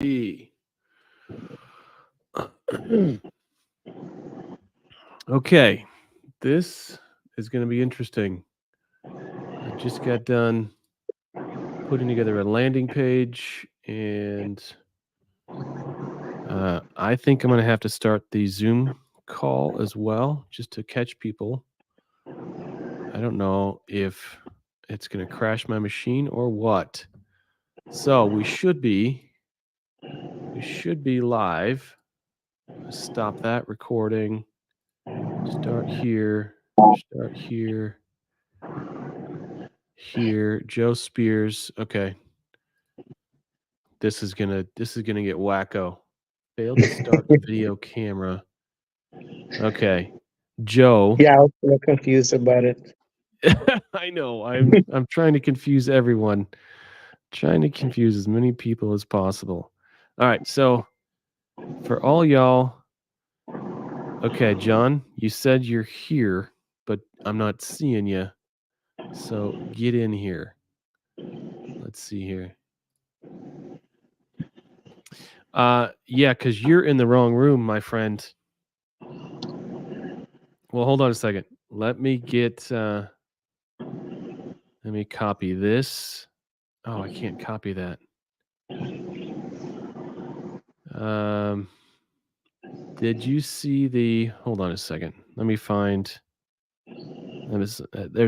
Okay, this is going to be interesting. I just got done putting together a landing page, and I think I'm going to have to start the Zoom call as well, just to catch people. I don't know if it's going to crash my machine or what. So we should be live. Stop that recording. Start here. Here. Joe Spears. Okay. This is gonna get wacko. Failed to start the video camera. Okay. Joe. Yeah, I was a little confused about it. I know. I'm trying to confuse everyone. Trying to confuse as many people as possible. All right, so for all y'all. Okay, John, you said you're here, but I'm not seeing you. So get in here. Let's see here. Yeah, because you're in the wrong room, my friend. Well, hold on a second. Let me copy this. Oh, I can't copy that. Did you see the? Hold on a second. Let me find. There's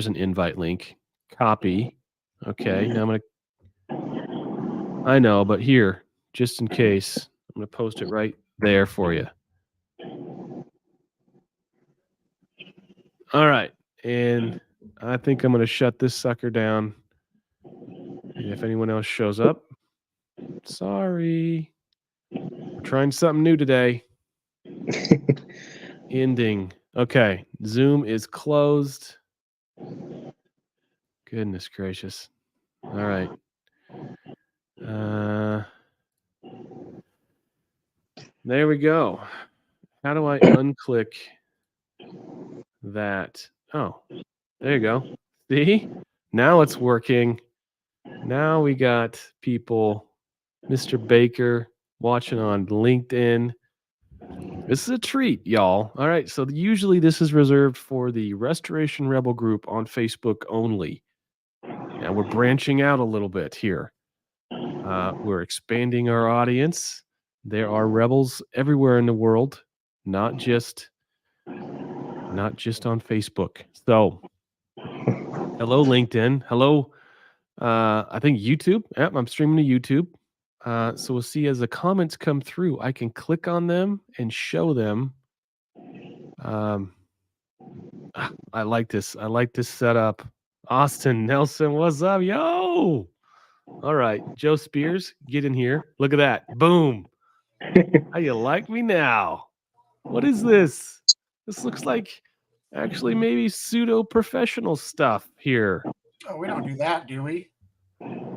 an invite link. Copy. Okay. Now I'm gonna. I know, but here, just in case, I'm gonna post it right there for you. All right, and I think I'm gonna shut this sucker down. And if anyone else shows up, sorry. We're trying something new today. Ending. Okay, Zoom is closed. Goodness gracious. All right. There we go. How do I unclick that? Oh, there you go. See? Now it's working. Now we got people, Mr. Baker, watching on LinkedIn. This is a treat, y'all. All right, so usually this is reserved for the Restoration Rebel group on Facebook only. Now we're branching out a little bit here. We're expanding our audience. There are rebels everywhere in the world, not just on Facebook. So, hello LinkedIn. Hello, I think YouTube. Yep, I'm streaming to YouTube. So we'll see as the comments come through, I can click on them and show them. I like this. I like this setup. Austin Nelson, what's up, yo? All right, Joe Spears, get in here. Look at that. Boom. How you like me now? What is this? This looks like actually maybe pseudo professional stuff here. Oh, we don't do that, do we?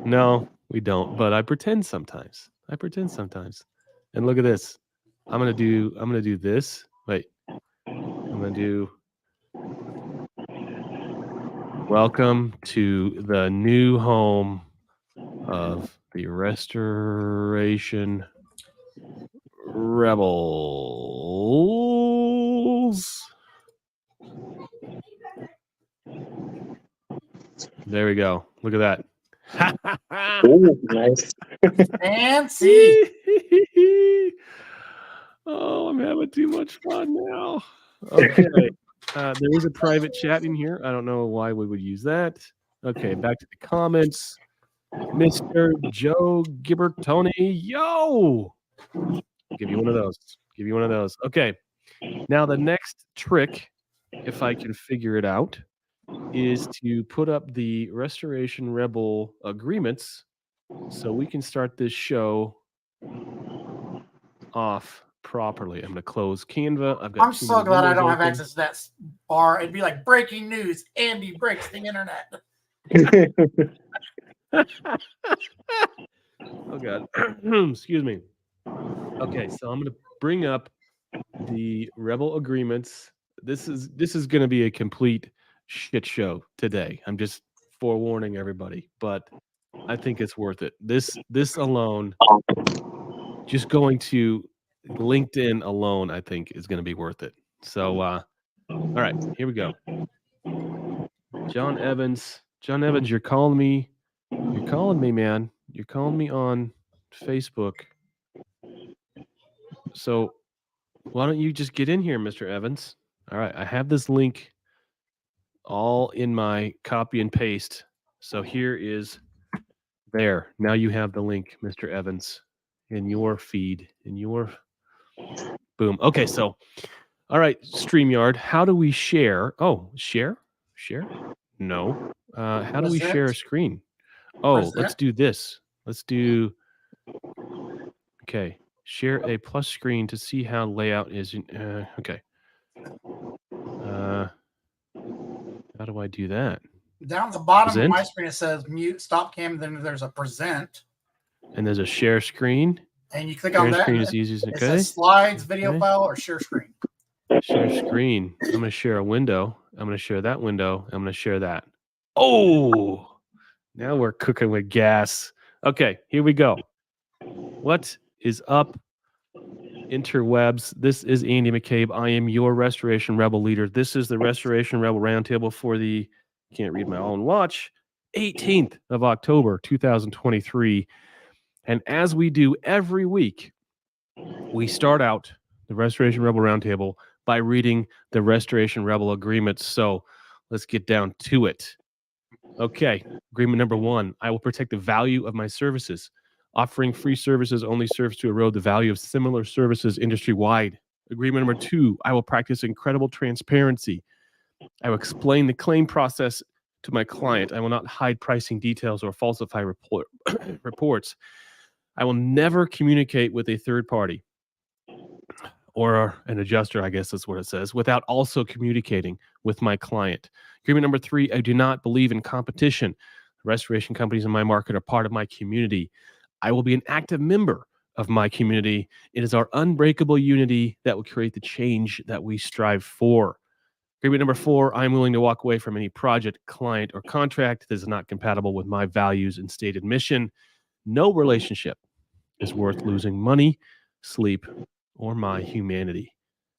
No, we don't, but I pretend sometimes. And look at this. I'm gonna do this. Wait. I'm gonna do welcome to the new home of the Restoration Rebels. There we go. Look at that. Ooh, nice. Fancy. Oh, I'm having too much fun now. Okay. There is a private chat in here. I don't know why we would use that. Okay, back to the comments. Mr. Joe Gibbertoni. Yo! Give you one of those. Okay. Now the next trick, if I can figure it out, is to put up the Restoration Rebel agreements so we can start this show off properly. I'm going to close Canva. I'm so glad I don't have access to that bar. It'd be like breaking news. Andy breaks the internet. Oh, God. Excuse me. Okay, so I'm going to bring up the Rebel agreements. This is going to be a complete shit show today. I'm just forewarning everybody, but I think it's worth it. This alone just going to LinkedIn alone, I think, is going to be worth it. So, all right, here we go. John Evans, you're calling me. You're calling me, man. You're calling me on Facebook. So, why don't you just get in here, Mr. Evans? All right, I have this link all in my copy and paste. So here is there. Now you have the link, Mr. Evans, in your feed, in your boom. Okay, so all right, StreamYard, how do we share? Oh, share? No. How do we share a screen? Oh, let's do this. Let's do, okay, share a plus screen to see how layout is. Okay. How do I do that? Down at the bottom Present? of my screen, it says mute, stop cam. Then there's a present. And there's a share screen. And you click on that. Screen is easy as it says slides, video file, or share screen. Share screen. I'm going to share a window. I'm going to share that window. I'm going to share that. Oh, now we're cooking with gas. Okay, here we go. What is up, interwebs? This is Andy McCabe. I am your Restoration Rebel leader. This is the Restoration Rebel Roundtable for the, can't read my own watch, 18th of October, 2023. And as we do every week, we start out the Restoration Rebel Roundtable by reading the Restoration Rebel agreements. So let's get down to it. Okay, agreement number 1, I will protect the value of my services. Offering free services only serves to erode the value of similar services industry-wide. Agreement number 2, I will practice incredible transparency. I will explain the claim process to my client. I will not hide pricing details or falsify reports. I will never communicate with a third party or an adjuster, I guess that's what it says, without also communicating with my client. Agreement number 3, I do not believe in competition. Restoration companies in my market are part of my community. I will be an active member of my community. It is our unbreakable unity that will create the change that we strive for. Agreement number 4, I'm willing to walk away from any project, client, or contract that is not compatible with my values and stated mission. No relationship is worth losing money, sleep, or my humanity.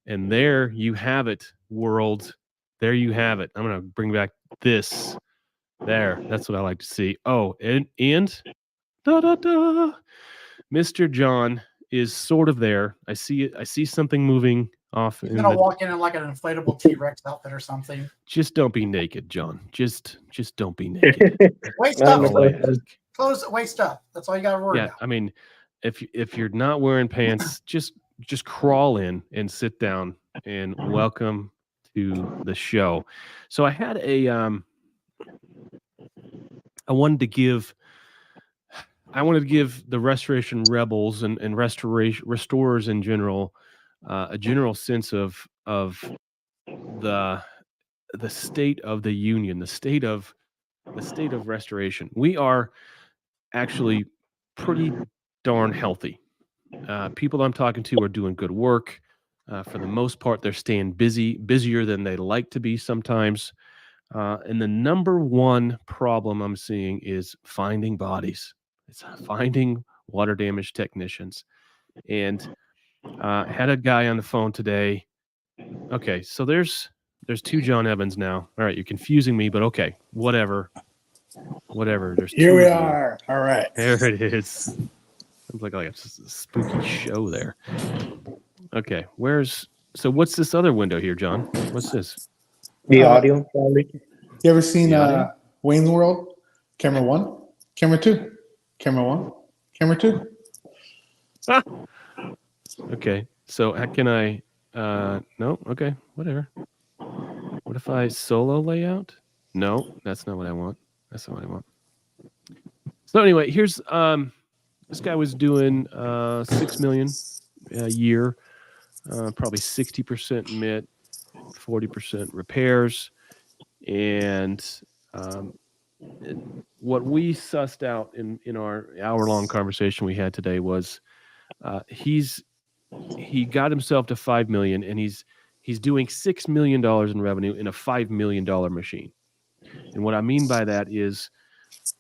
And there you have it, world. There you have it. I'm going to bring back this. There. That's what I like to see. Oh, and Mr. John is sort of there. I see it. I see something moving off. He's going to walk in like an inflatable T-Rex outfit or something. Just don't be naked, John. Just don't be naked. Waist up. Close waist up. That's all you got to worry about. I mean, if you're not wearing pants, just crawl in and sit down and welcome to the show. So I had I wanted to give the Restoration Rebels and restorers in general a general sense of the state of the union, the state of restoration. We are actually pretty darn healthy. People I'm talking to are doing good work. For the most part, they're staying busier than they like to be sometimes. And the number one problem I'm seeing is finding bodies. It's finding water damage technicians. And had a guy on the phone today. Okay, so there's 2 John Evans now. All right, you're confusing me, but okay, whatever. There's Here 2 we of you. are. All right. There it is. Sounds like a spooky show there. Okay, so what's this other window here, John? What's this? The audio quality. You ever seen Wayne's World? Camera 1, camera 2, camera 1, camera 2. Okay, so how can I? No. Okay, whatever. What if I solo layout? No, that's not what I want. That's not what I want. So anyway, here's this guy was doing $6 million a year, probably 60% MIT, 40% repairs, and what we sussed out in our hour-long conversation we had today was he got himself to $5 million, and he's doing $6 million in revenue in a $5 million machine. And what I mean by that is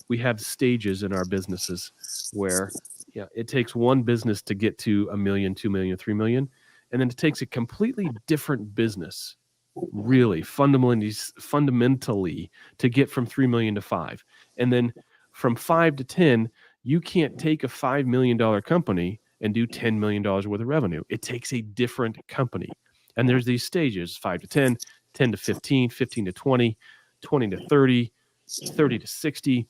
we have stages in our businesses where Yeah, it takes one business to get to 1 million, 2 million, 3 million, and then it takes a completely different business, really fundamentally, to get from 3 million to 5. And then from 5 to 10, you can't take a $5 million company and do $10 million worth of revenue. It takes a different company. And there's these stages, 5 to 10, 10 to 15, 15 to 20, 20 to 30, 30 to 60.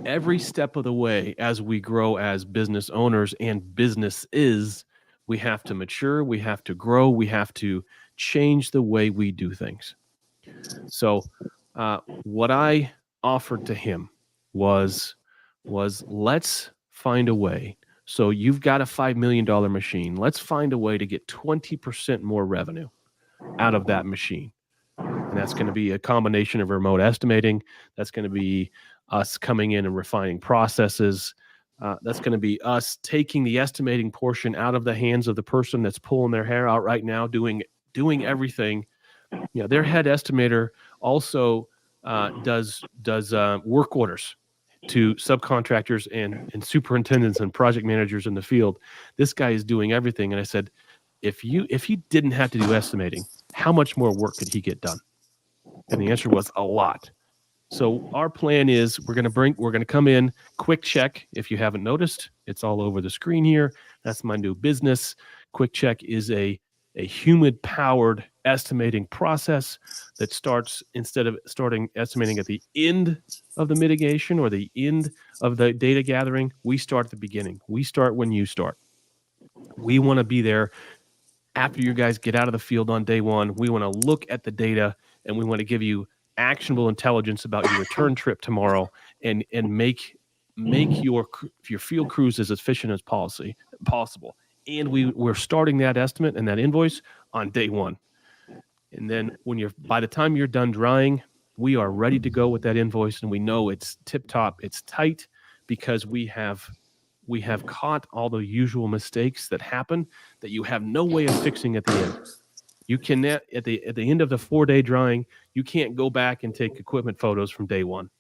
Every step of the way, as we grow as business owners and businesses, we have to mature, we have to grow, we have to change the way we do things. So what I offered to him was let's find a way. So you've got a $5 million machine. Let's find a way to get 20% more revenue out of that machine. And that's going to be a combination of remote estimating. That's going to be us coming in and refining processes. That's going to be us taking the estimating portion out of the hands of the person that's pulling their hair out right now, doing everything. You know, their head estimator also does work orders to subcontractors and superintendents and project managers in the field. This guy is doing everything. And I said, if he didn't have to do estimating, how much more work could he get done? And the answer was a lot. So our plan is we're going to come in, Quick Check. If you haven't noticed, it's all over the screen here. That's my new business. Quick Check is a human-powered estimating process that starts, instead of starting estimating at the end of the mitigation or the end of the data gathering, we start at the beginning. We start when you start. We want to be there after you guys get out of the field on day one. We want to look at the data, and we want to give you actionable intelligence about your return trip tomorrow, and make your field crews as efficient as possible. And we're starting that estimate and that invoice on day one. And then by the time you're done drying, we are ready to go with that invoice, and we know it's tip top, it's tight, because we have caught all the usual mistakes that happen that you have no way of fixing at the end. You can at the end of the 4-day drying, you can't go back and take equipment photos from day one.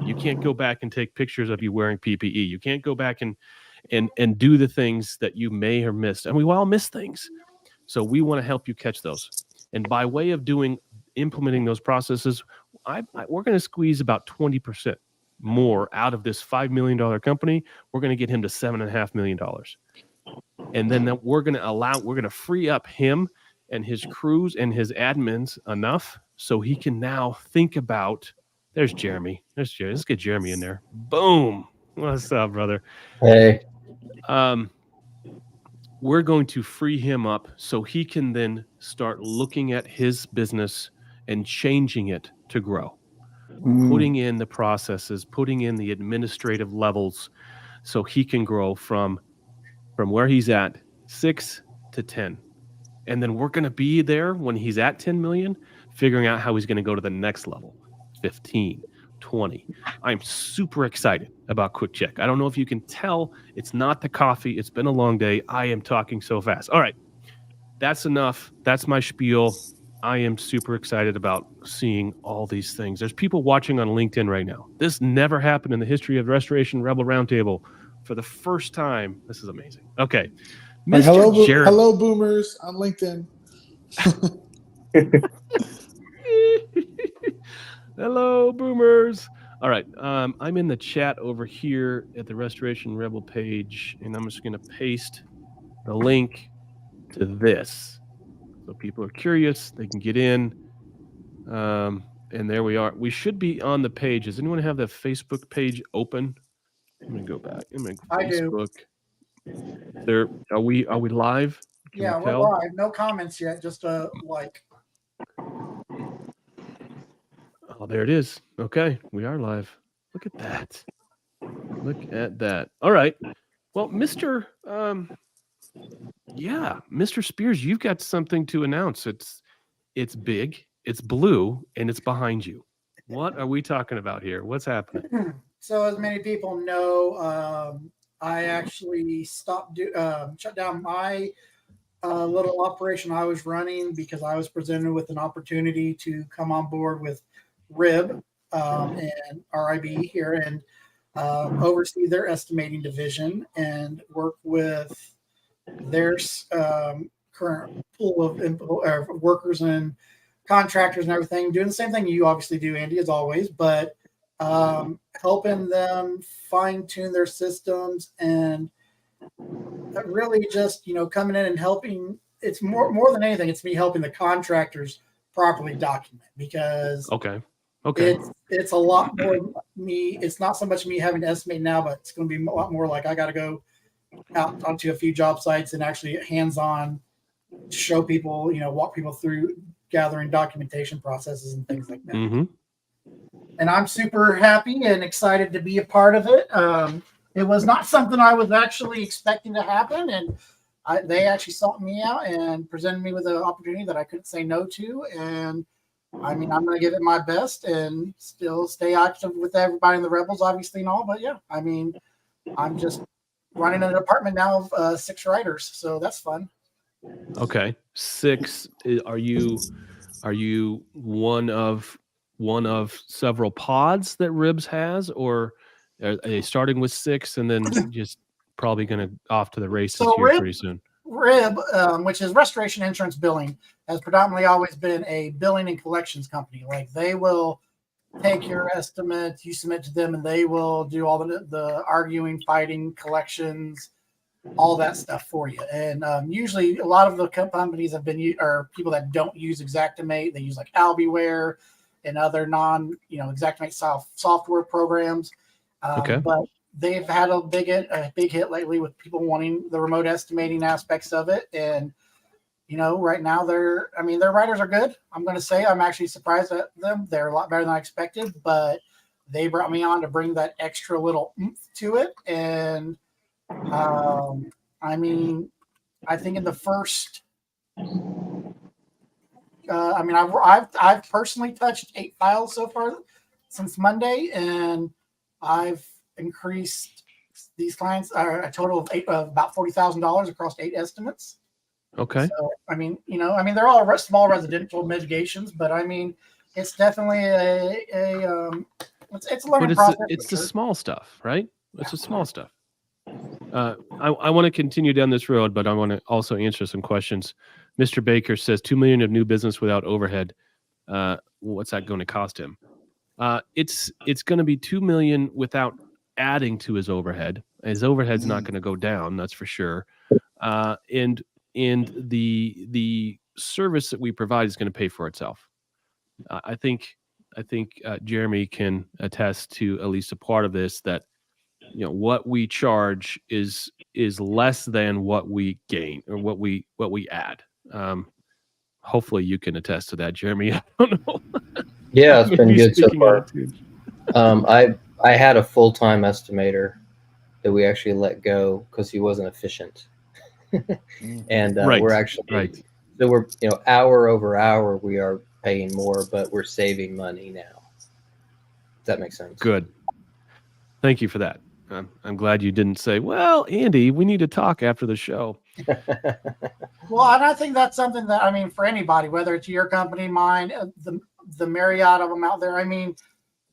You can't go back and take pictures of you wearing PPE. You can't go back and do the things that you may have missed. And we all miss things. So we want to help you catch those. And by way of implementing those processes, we're going to squeeze about 20% more out of this $5 million company. We're going to get him to $7.5 million. And then we're going to free up him and his crews and his admins enough so he can now think about, there's Jeremy. Let's get Jeremy in there. Boom. What's up, brother? Hey. We're going to free him up so he can then start looking at his business and changing it to grow. Putting in the processes, putting in the administrative levels so he can grow from where he's at 6 to 10. And then we're going to be there when he's at 10 million, figuring out how he's going to go to the next level, 15, 20. I'm super excited about Quick Check. I don't know if you can tell. It's not the coffee. It's been a long day. I am talking so fast. All right. That's enough. That's my spiel. I am super excited about seeing all these things. There's people watching on LinkedIn right now. This never happened in the history of Restoration Rebel Roundtable. For the first time, this is amazing. Okay. Like, Mr. Jared. hello, boomers on LinkedIn. Hello, boomers. All right. I'm in the chat over here at the Restoration Rebel page, and I'm just going to paste the link to this. So people are curious, they can get in. And there we are. We should be on the page. Does anyone have the Facebook page open? I'm going to go back. I Facebook. There, are we live? Can Yeah, we we're tell? live. No comments yet, just a like. Oh, there it is. Okay, we are live. Look at that. Look at that. All right. Well, Mr. Spears, you've got something to announce. It's big, it's blue, and it's behind you. What are we talking about here? What's happening? So, as many people know, I actually shut down my little operation I was running because I was presented with an opportunity to come on board with RIB and RIB here. And oversee their estimating division and work with their current pool of workers and contractors and everything, doing the same thing you obviously do, Andy, as always, but helping them fine tune their systems and really just, coming in and helping. It's more than anything, it's me helping the contractors properly document, because Okay. it's a lot more me. It's not so much me having to estimate now, but it's going to be a lot more like I got to go out onto a few job sites and actually hands-on show people, walk people through gathering documentation processes and things like that. Mm-hmm. And I'm super happy and excited to be a part of it. It was not something I was actually expecting to happen, and they actually sought me out and presented me with an opportunity that I couldn't say no to. And I mean, I'm going to give it my best and still stay active with everybody in the Rebels, obviously, and all. But yeah, I mean, I'm just running a department now of 6 writers, so that's fun. Okay. 6. Are you one of several pods that Ribs has, or are they starting with 6 and then just probably going to off to the races So here pretty soon? RIB, which is Restoration Insurance Billing, has predominantly always been a billing and collections company. Like, they will take your estimate, you submit to them, and they will do all the arguing, fighting, collections, all that stuff for you. And usually a lot of the companies have been, or people that don't use Xactimate, they use like Albiware and other Xactimate software programs. Okay. But they've had a big hit lately with people wanting the remote estimating aspects of it. And, right now their writers are good. I'm going to say I'm actually surprised at them. They're a lot better than I expected, but they brought me on to bring that extra little oomph to it. And I think in the first, I've personally touched 8 files so far since Monday, and I've increased these clients a total of about $40,000 across 8 estimates. Okay. So, they're all small residential mitigations, but it's definitely it's a learning process. It's the small stuff, right? It's the small stuff. I want to continue down this road, but I want to also answer some questions. Mr. Baker says $2 million of new business without overhead. What's that going to cost him? It's going to be $2 million without adding to his overhead. His overhead's not going to go down, that's for sure. And the service that we provide is going to pay for itself. I think Jeremy can attest to at least a part of this, that what we charge is less than what we gain or what we add. Hopefully you can attest to that, Jeremy. I don't know. Yeah, it's been good so far. I had a full-time estimator that we actually let go because he wasn't efficient. And we're actually so we're hour over hour we are paying more, but we're saving money now. Does that make sense? Good. Thank you for that. I'm glad you didn't say, well, Andy, we need to talk after the show. Well, and I think that's something that, for anybody, whether it's your company, mine, the myriad of them out there.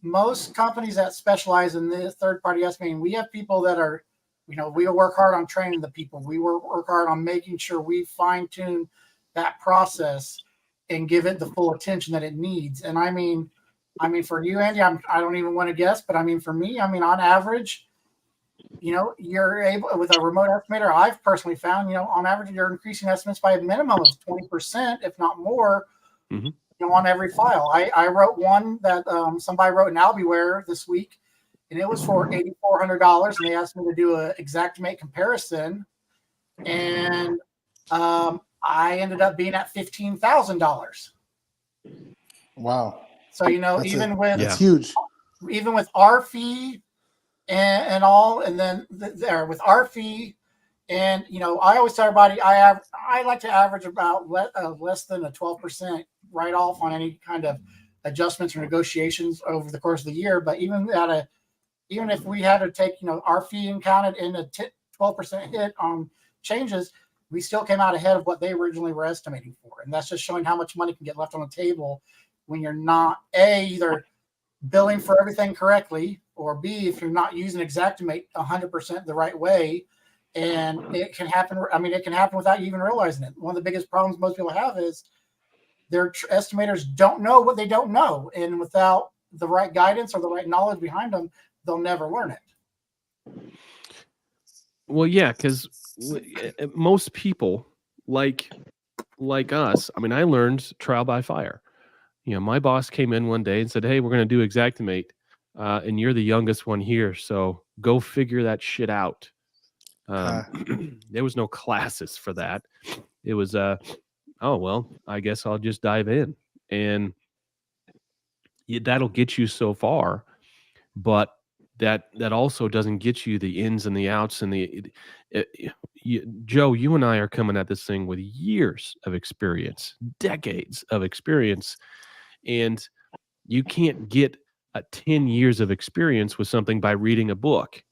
Most companies that specialize in the third-party estimating, we have people that are, we work hard on training the people. We work hard on making sure we fine-tune that process and give it the full attention that it needs. And for you, Andy, I don't even want to guess, but for me, on average, you're able, with a remote estimator, I've personally found, on average, you're increasing estimates by a minimum of 20%, if not more, on every file. I wrote one that somebody wrote in Albiware this week, and it was for $8,400, and they asked me to do an Xactimate comparison, and I ended up being at $15,000. Wow. So, that's huge. Even with our fee and all, and then with our fee, and I always tell everybody I like to average about less than a 12% write-off on any kind of adjustments or negotiations over the course of the year. But even if we had to take our fee and count it in a 12% hit on changes, we still came out ahead of what they originally were estimating for. And that's just showing how much money can get left on the table when you're not either billing for everything correctly, or B, if you're not using Xactimate 100% the right way, and it can happen. I mean, it can happen without you even realizing it. One of the biggest problems most people have is their estimators don't know what they don't know, and without the right guidance or the right knowledge behind them, they'll never learn it. Well, yeah, because most people like us. I mean, I learned trial by fire. You know, my boss came in one day and said, "Hey, we're going to do Xactimate, and you're the youngest one here, so go figure that shit out." There was no classes for that. It was, oh well, I guess I'll just dive in, and that'll get you so far, but that also doesn't get you the ins and the outs and Joe, you and I are coming at this thing with years of experience, decades of experience, and you can't get 10 years of experience with something by reading a book.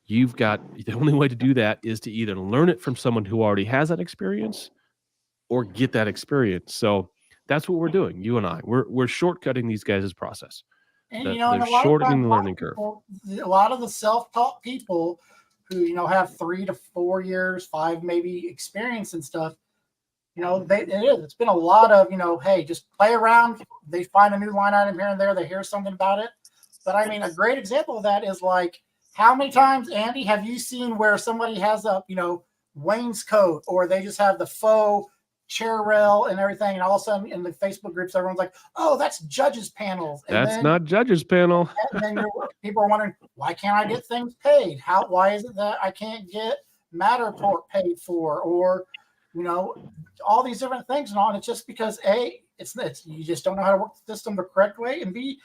The only way to do that is to either learn it from someone who already has that experience or get that experience. So that's what we're doing. You and I, we're shortcutting these guys' process. And they're shortening the learning curve. A lot of the self-taught people who have 3 to 4 years, 5 maybe experience and stuff, it's been a lot of hey, just play around. They find a new line item here and there. They hear something about it. But I mean, a great example of that is like, how many times, Andy, have you seen where somebody has a wainscot, or they just have the faux chair rail and everything, and all of a sudden in the Facebook groups, everyone's like, "Oh, that's judges panels." And that's not judges panel. And then people are wondering, why can't I get things paid? Why is it that I can't get Matterport paid for, or all these different things and all? And it's just because A, it's you just don't know how to work the system the correct way, and B,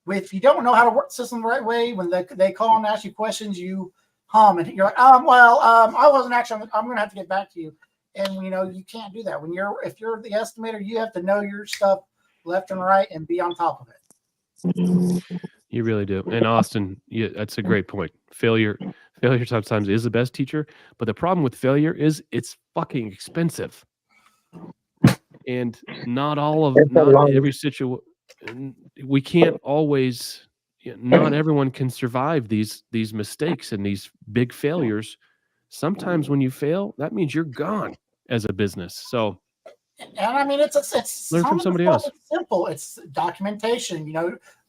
if you don't know how to work the system the right way, when they call and ask you questions, you hum and you're like, I wasn't actually. I'm going to have to get back to you. And you can't do that if you're the estimator. You have to know your stuff left and right and be on top of it. You really do. And Austin, that's a great point. Failure sometimes is the best teacher, but the problem with failure is it's fucking expensive, and not every situation. We can't always. Not everyone can survive these mistakes and these big failures. Sometimes when you fail, that means you're gone as a business. So, and I mean, it's learn from somebody else. It's simple. It's documentation,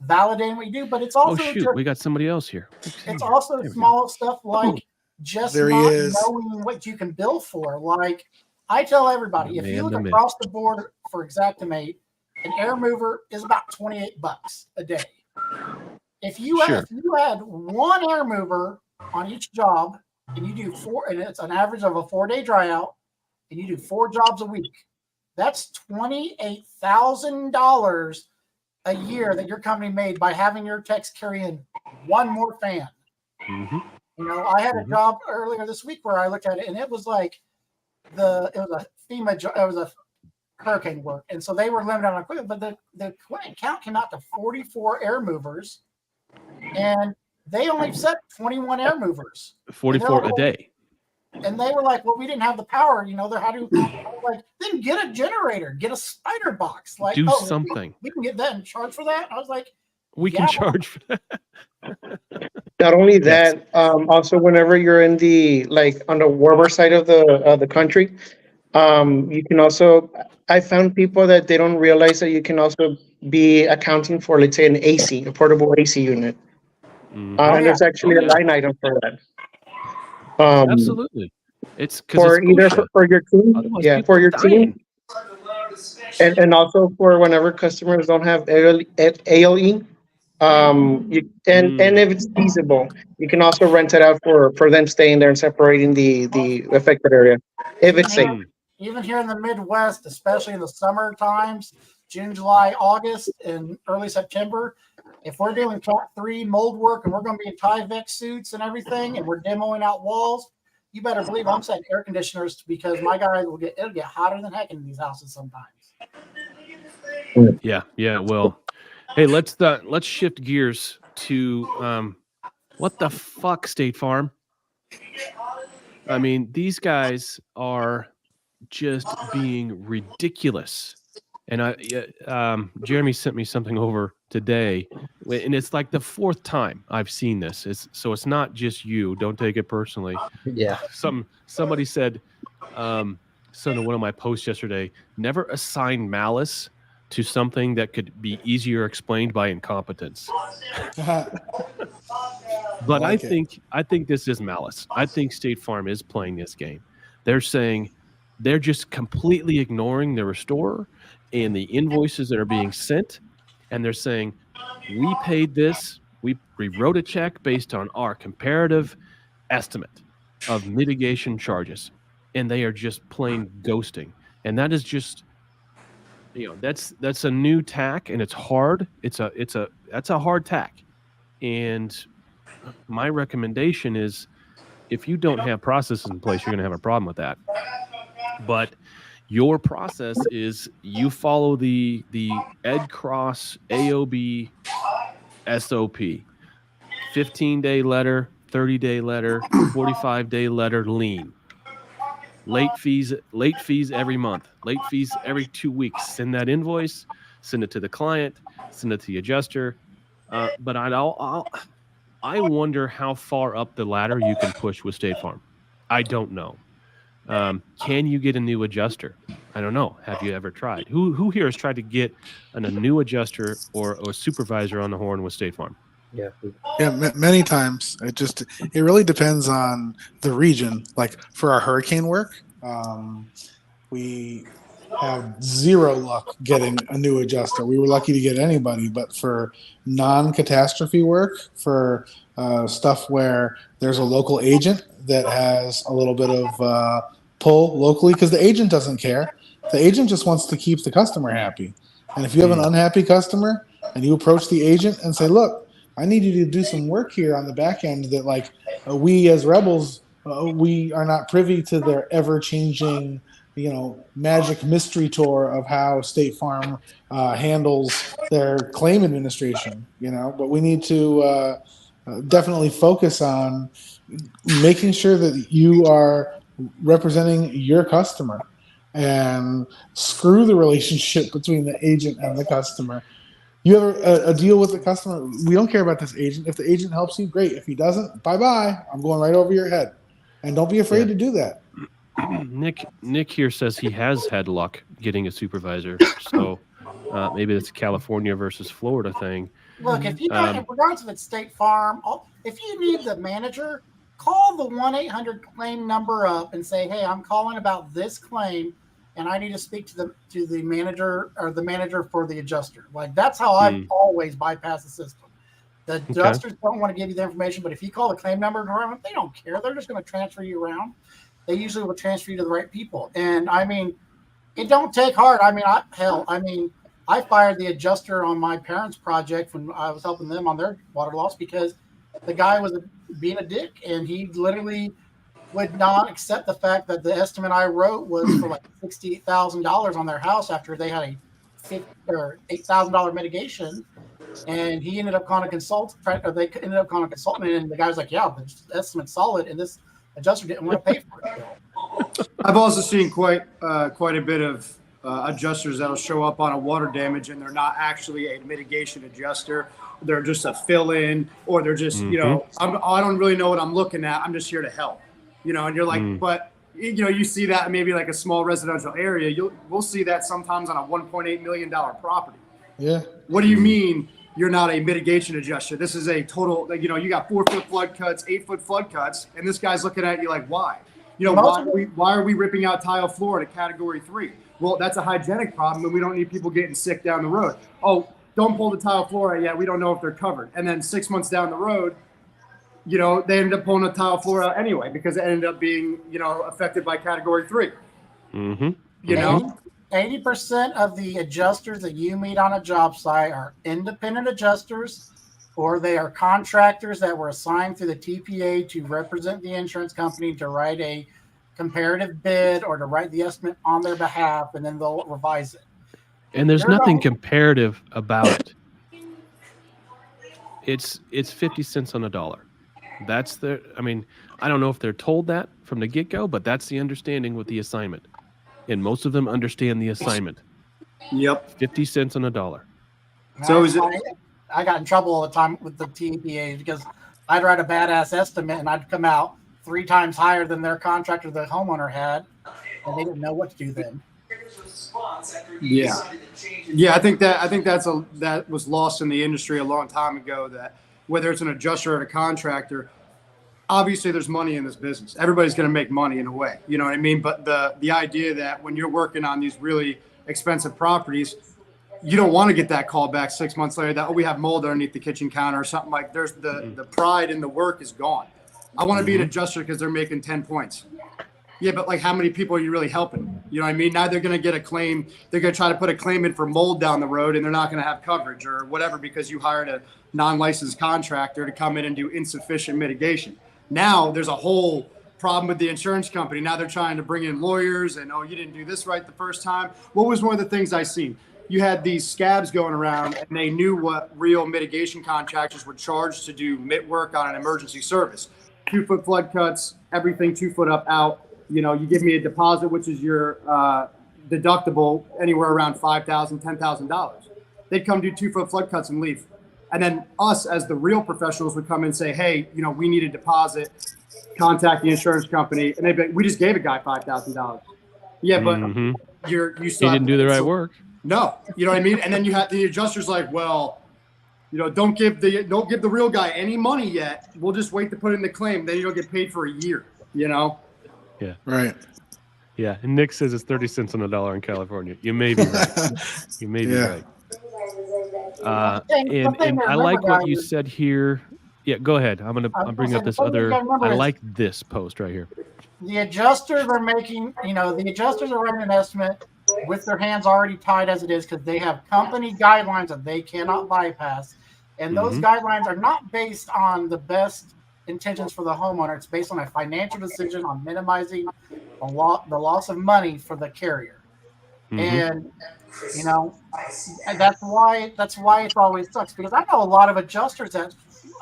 validating what you do, but it's also we got somebody else here. It's also small stuff like just not knowing what you can bill for. Like I tell everybody, if you look across the board for Xactimate, an air mover is about $28 a day. If you had one air mover on each job, and you do 4, and it's an average of a 4-day dry out, and you do 4 jobs a week, that's $28,000 a year that your company made by having your techs carry in one more fan. Mm-hmm. I had a job earlier this week where I looked at it, and it was like it was a FEMA job. It was a hurricane work, and so they were limited on equipment, but the equipment count came out to 44 air movers, and they only set 21 air movers. 44 a day. And they were like, well, we didn't have the power. Then get a generator, get a spider box. Like, do something. We can get that and charge for that. I was like, we can charge for that. Not only that, also whenever you're in on the warmer side of the country, you can also, I found people that they don't realize that you can also be accounting for, let's say, a portable AC unit. Mm-hmm. And there's actually a line item for that. Absolutely. It's for your team. Otherwise, for your team. And also for whenever customers don't have ALE, and if it's feasible, you can also rent it out for them staying there and separating the affected area if it's safe. Even here in the Midwest, especially in the summer times, June, July, August, and early September, if we're doing Cat 3 mold work and we're going to be in Tyvek suits and everything, and we're demoing out walls, you better believe I'm setting air conditioners because my guys it'll get hotter than heck in these houses sometimes. Yeah. Well, hey, let's shift gears to what the fuck, State Farm? I mean, these guys are just being ridiculous And Jeremy sent me something over today, and it's like the fourth time I've seen this. It's not just you. Don't take it personally. Yeah. Somebody said, so to one of my posts yesterday, never assign malice to something that could be easier explained by incompetence. But I think this is malice. I think State Farm is playing this game. They're saying they're just completely ignoring the restorer and the invoices that are being sent, and they're saying we paid this. We wrote a check based on our comparative estimate of mitigation charges, and they are just plain ghosting. And that is just, that's a new tack, and it's hard. That's a hard tack. And my recommendation is, if you don't have processes in place, you're going to have a problem with that. But your process is you follow the Ed Cross AOB SOP. 15-day letter, 30-day letter, 45-day letter, lien. Late fees every month. Late fees every 2 weeks. Send that invoice, send it to the client, send it to the adjuster. But I wonder how far up the ladder you can push with State Farm. I don't know. Can you get a new adjuster? I don't know. Have you ever tried? Who here has tried to get a new adjuster or a supervisor on the horn with State Farm? Yeah. Many times. It really depends on the region. Like for our hurricane work, we have zero luck getting a new adjuster. We were lucky to get anybody, but for non-catastrophe work, for stuff where there's a local agent that has a little bit of pull locally, because the agent doesn't care. The agent just wants to keep the customer happy. And if you have an unhappy customer and you approach the agent and say, look, I need you to do some work here on the back end that we as rebels, we are not privy to their ever-changing magic mystery tour of how State Farm handles their claim administration, but we need to definitely focus on making sure that you are representing your customer, and screw the relationship between the agent and the customer. You have a deal with the customer. We don't care about this agent. If the agent helps you, great. If he doesn't, bye-bye. I'm going right over your head. And don't be afraid to do that. Nick here says he has had luck getting a supervisor. So maybe it's a California versus Florida thing. Look, if you got, regardless if it's State Farm, if you need the manager, call the 1-800 claim number up and say, hey, I'm calling about this claim, and I need to speak to the manager or the manager for the adjuster. Like, that's how I've always bypassed the system. The adjusters don't want to give you the information, but if you call the claim number department, they don't care. They're just going to transfer you around. They usually will transfer you to the right people. And I mean, it don't take hard. I mean, I fired the adjuster on my parents' project when I was helping them on their water loss because the guy was being a dick, and he literally would not accept the fact that the estimate I wrote was for like $68,000 on their house after they had a $8,000 mitigation. And he ended up calling a consultant, they ended up calling a consultant, and the guy was like, yeah, the estimate's solid, and this adjuster didn't want to pay for it. I've also seen quite a bit of adjusters that'll show up on a water damage, and they're not actually a mitigation adjuster. They're just a fill-in, or they're just, I don't really know what I'm looking at. I'm just here to help, and you're like, but you see that maybe like a small residential area. We'll see that sometimes on a $1.8 million property. Yeah. What do you mean you're not a mitigation adjuster? This is a total, you got 4-foot flood cuts, 8-foot flood cuts, and this guy's looking at you like, why? Why are we ripping out tile floor at a category 3? Well, that's a hygienic problem, and we don't need people getting sick down the road. Oh, don't pull the tile floor out yet. We don't know if they're covered. And then 6 months down the road, they ended up pulling the tile floor out anyway because it ended up being, affected by category 3. 80% of the adjusters that you meet on a job site are independent adjusters, or they are contractors that were assigned through the TPA to represent the insurance company to write a comparative bid or to write the estimate on their behalf, and then they'll revise it. And there's nothing comparative about it. It's 50 cents on the dollar. That's I don't know if they're told that from the get-go, but that's the understanding with the assignment. And most of them understand the assignment. Yep. 50 cents on a dollar. So I got in trouble all the time with the TPAs because I'd write a badass estimate and I'd come out 3 times higher than their contractor the homeowner had, and they didn't know what to do then. Yeah. I think that was lost in the industry a long time ago, that whether it's an adjuster or a contractor, obviously there's money in this business. Everybody's going to make money in a way, you know what I mean? But the idea that when you're working on these really expensive properties, you don't want to get that call back 6 months later that, we have mold underneath the kitchen counter or something. Like, there's the pride in the work is gone. I want to be an adjuster because they're making 10 points. Yeah, but like, how many people are you really helping? You know what I mean? Now they're going to get a claim. They're going to try to put a claim in for mold down the road, and they're not going to have coverage or whatever because you hired a non-licensed contractor to come in and do insufficient mitigation. Now there's a whole problem with the insurance company. Now they're trying to bring in lawyers and, you didn't do this right the first time. What was one of the things I seen? You had these scabs going around, and they knew what real mitigation contractors would charge to do MIT work on an emergency service. 2-foot flood cuts, everything 2 foot up, out. You know, you give me a deposit, which is your deductible, anywhere around $5,000, $10,000. They'd come do 2-foot flood cuts and leave. And then us, as the real professionals, would come and say, hey, we need a deposit, contact the insurance company. And they'd be, we just gave a guy $5,000. Yeah, but you still he didn't do the right work. No, you know what I mean? And then you have the adjusters like, well, don't give the real guy any money yet. We'll just wait to put in the claim. Then you don't get paid for a year, Yeah. Right. Yeah. And Nick says it's 30 cents on a dollar in California. You may be right. You may be right. And I like what you said here. Yeah, go ahead. I'm bringing up this other. I like this post right here. The adjusters are making, the adjusters are running an estimate with their hands already tied as it is because they have company guidelines that they cannot bypass. And those guidelines are not based on the best intentions for the homeowner. It's based on a financial decision on minimizing the loss of money for the carrier. And that's why it always sucks, because I know a lot of adjusters that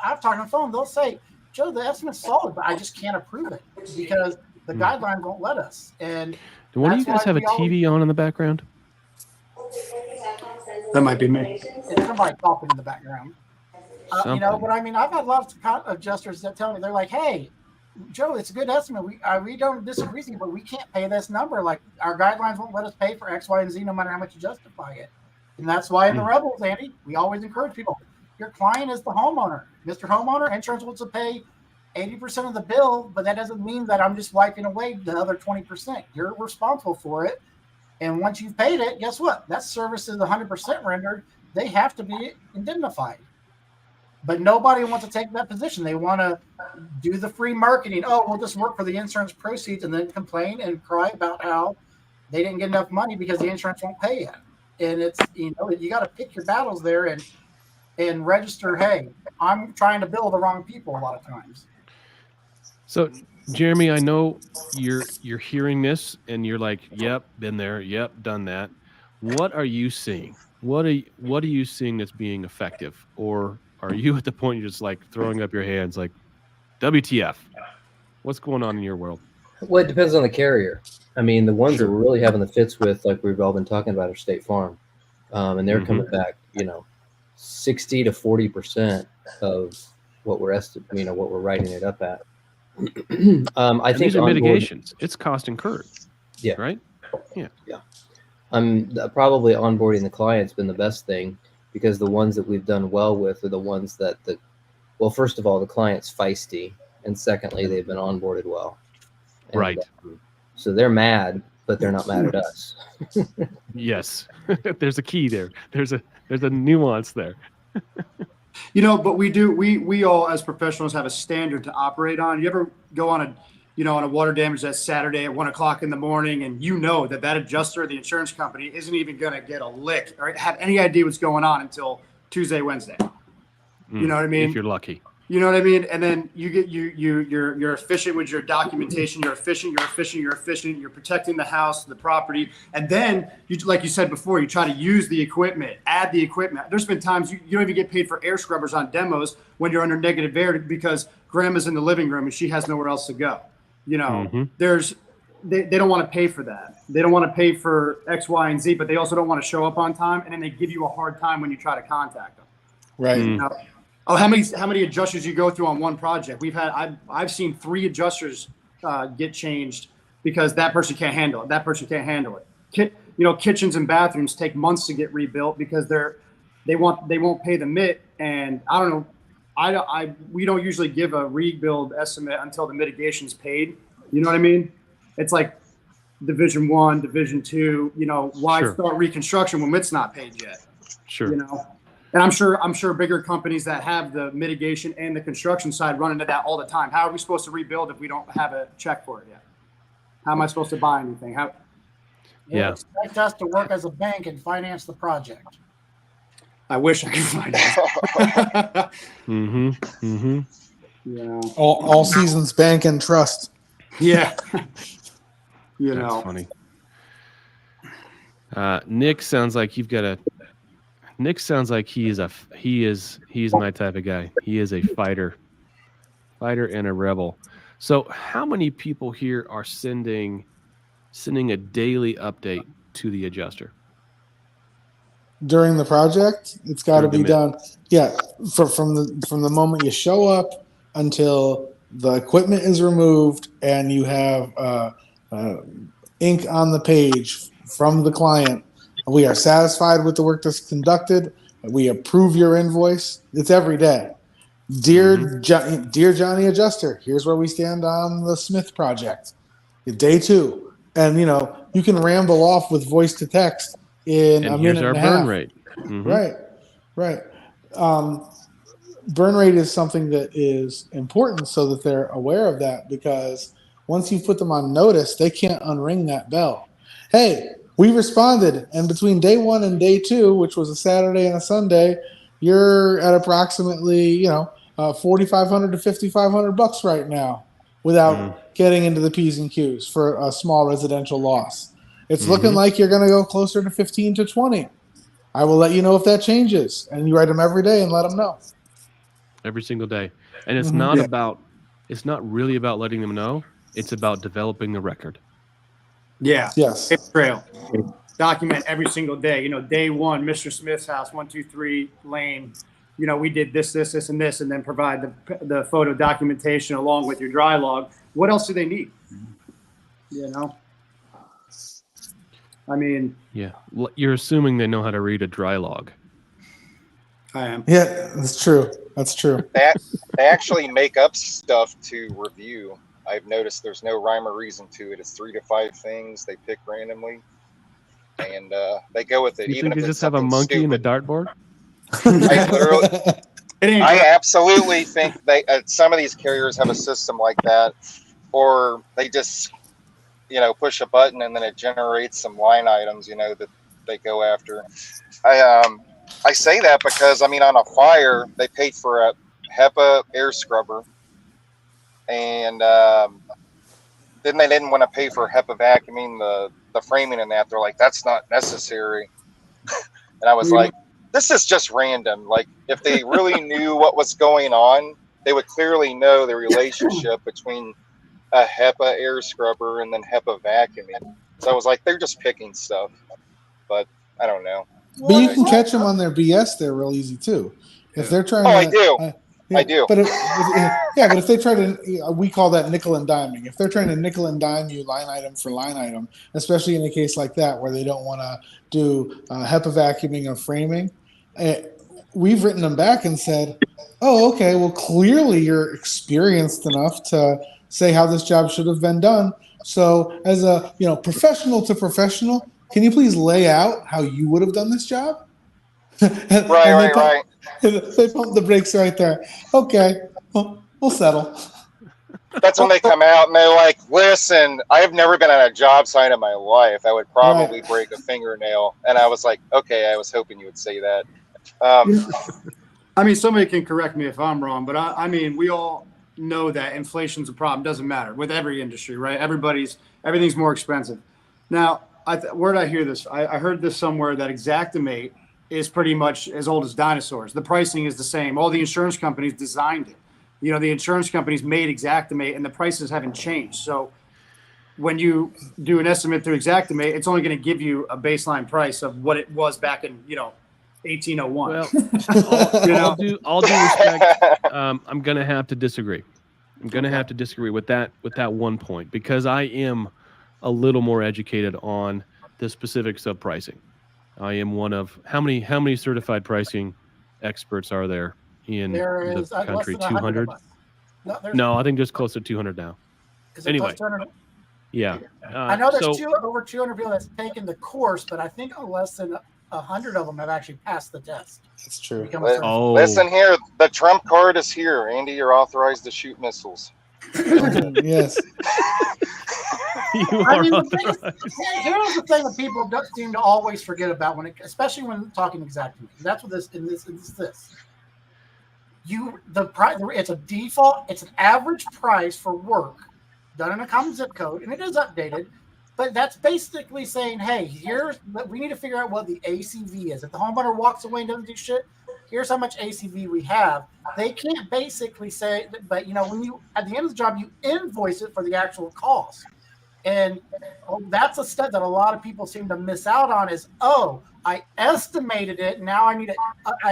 I've talked on the phone, they'll say, Joe, the estimate's solid, but I just can't approve it because the guidelines won't let us. And do one of you guys have a TV on in the background? That might be me. It's somebody talking in the background. But I mean, I've had lots of adjusters that tell me, they're like, hey, Joe, it's a good estimate. We don't disagree with you, but we can't pay this number. Like, our guidelines won't let us pay for X, Y, and Z no matter how much you justify it. And that's why in the Rebels, Andy, we always encourage people, your client is the homeowner. Mr. Homeowner, insurance wants to pay 80% of the bill, but that doesn't mean that I'm just wiping away the other 20%. You're responsible for it. And once you've paid it, guess what? That service is 100% rendered. They have to be indemnified. But nobody wants to take that position. They want to do the free marketing. Oh, we'll just work for the insurance proceeds and then complain and cry about how they didn't get enough money because the insurance won't pay it. And it's, you got to pick your battles there and register, hey, I'm trying to bill the wrong people a lot of times. So, Jeremy, I know you're hearing this and you're like, yep, been there, yep, done that. What are you seeing? What are you seeing that's being effective? Or are you at the point you're just like throwing up your hands like, WTF? What's going on in your world? Well, it depends on the carrier. I mean, the ones that we're really having the fits with, like we've all been talking about, are State Farm. And they're coming back, 60 to 40% of what we're what we're writing it up at. I think these are mitigations. It's cost incurred. Yeah. Right? Yeah. Probably onboarding the client's been the best thing, because the ones that we've done well with are the ones that first of all, the client's feisty, and secondly, they've been onboarded well. And, right. So they're mad, but they're not mad at us. Yes. There's a key there. There's a nuance there. But we all as professionals have a standard to operate on. You ever go on a water damage that Saturday at 1:00 in the morning, and that adjuster, the insurance company, isn't even going to get a lick or have any idea what's going on until Tuesday, Wednesday. You know what I mean? If you're lucky. You know what I mean? And then you're efficient with your documentation. You're efficient. You're protecting the house, the property. And then like you said before, you try to use the equipment, add the equipment. There's been times you don't even get paid for air scrubbers on demos when you're under negative air because grandma's in the living room and she has nowhere else to go. There's they don't want to pay for that. They don't want to pay for X, Y, and Z, but they also don't want to show up on time, and then they give you a hard time when you try to contact them. Right. You know, how many adjusters you go through on one project? I've seen 3 adjusters get changed because that person can't handle it. That person can't handle it. Kitchens and bathrooms take months to get rebuilt because they won't pay the MIT, and I don't know. We don't usually give a rebuild estimate until the mitigation's paid. You know what I mean? It's like Division 1, Division 2. Why start reconstruction when MIT's not paid yet? Sure. And I'm sure bigger companies that have the mitigation and the construction side run into that all the time. How are we supposed to rebuild if we don't have a check for it yet? How am I supposed to buy anything? They expect us to work as a bank and finance the project. I wish I could find it. All seasons bank and trust. Yeah. That's funny. Nick sounds like Nick sounds like he's my type of guy. He is a fighter and a rebel. So how many people here are sending a daily update to the adjuster? During the project, it's got to be done. Yeah, from the moment you show up until the equipment is removed and you have ink on the page from the client. We are satisfied with the work that's conducted. We approve your invoice. It's every day. Dear Johnny Adjuster, here's where we stand on the Smith project. Day 2. And, you can ramble off with voice to text in a minute and a half. Here's our burn rate. Right. Burn rate is something that is important so that they're aware of that, because once you put them on notice, they can't unring that bell. Hey, we responded, and between day 1 and day 2, which was a Saturday and a Sunday, you're at approximately, $4,500 to $5,500 right now without getting into the P's and Q's for a small residential loss. It's looking like you're going to go closer to 15 to 20. I will let you know if that changes, and you write them every day and let them know. Every single day. And it's not really about letting them know. It's about developing the record. Yeah. Yes. Paper trail. Document every single day. Day 1, Mr. Smith's house, 123 Lane. We did this, and this, and then provide the photo documentation along with your dry log. What else do they need? I mean. Yeah. You're assuming they know how to read a dry log. I am. Yeah, that's true. They actually make up stuff to review. I've noticed there's no rhyme or reason to it. It's 3 to 5 things they pick randomly, and they go with it. You even think if they it's just have a monkey in a dartboard? I absolutely think some of these carriers have a system like that, or they just push a button and then it generates some line items that they go after. I say that because on a fire they paid for a HEPA air scrubber, and then they didn't want to pay for HEPA vacuuming the framing and that. They're like, that's not necessary. And I was like, this is just random. Like, if they really knew what was going on, they would clearly know the relationship between a HEPA air scrubber and then HEPA vacuuming. So I was like, they're just picking stuff, but I don't know. But you can catch them on their BS there real easy too. If they're trying I do. I do. But if they try to, we call that nickel and diming. If they're trying to nickel and dime you line item for line item, especially in a case like that where they don't want to do HEPA vacuuming or framing, we've written them back and said, oh, okay, well, clearly you're experienced enough to say how this job should have been done. So as a professional to professional, can you please lay out how you would have done this job? Right. They pump the brakes right there. Okay, well, we'll settle. That's when they come out and they're like, listen, I've never been on a job site in my life. I would probably break a fingernail. And I was like, okay, I was hoping you would say that. Somebody can correct me if I'm wrong, but I mean, we all know that inflation's a problem. Doesn't matter with every industry, right? Everything's more expensive. Now, where did I hear this? I heard this somewhere that Xactimate is pretty much as old as dinosaurs. The pricing is the same. All the insurance companies designed it. The insurance companies made Xactimate, and the prices haven't changed. So when you do an estimate through Xactimate, it's only going to give you a baseline price of what it was back in 1801. Well, I'll do respect. I'm going to have to disagree. I'm going to have to disagree with that one point, because I am a little more educated on the specifics of pricing. I am one of how many certified pricing experts are there in the country? 200? No, I think just close to 200 now. Anyway, yeah. I know there's over 200 people that's taken the course, but I think less than 100 of them have actually passed the test. That's true. Listen here, the trump card is here. Andy, you're authorized to shoot missiles. Yes. Here's the thing that people don't seem to always forget about especially when talking Xactimate. That's what this. It's a default. It's an average price for work done in a common zip code, and it is updated. But that's basically saying, hey, we need to figure out what the ACV is. If the homeowner walks away and doesn't do shit, here's how much ACV we have. They can't basically say, but when you at the end of the job, you invoice it for the actual cost. And that's a step that a lot of people seem to miss out on is, I estimated it. Now I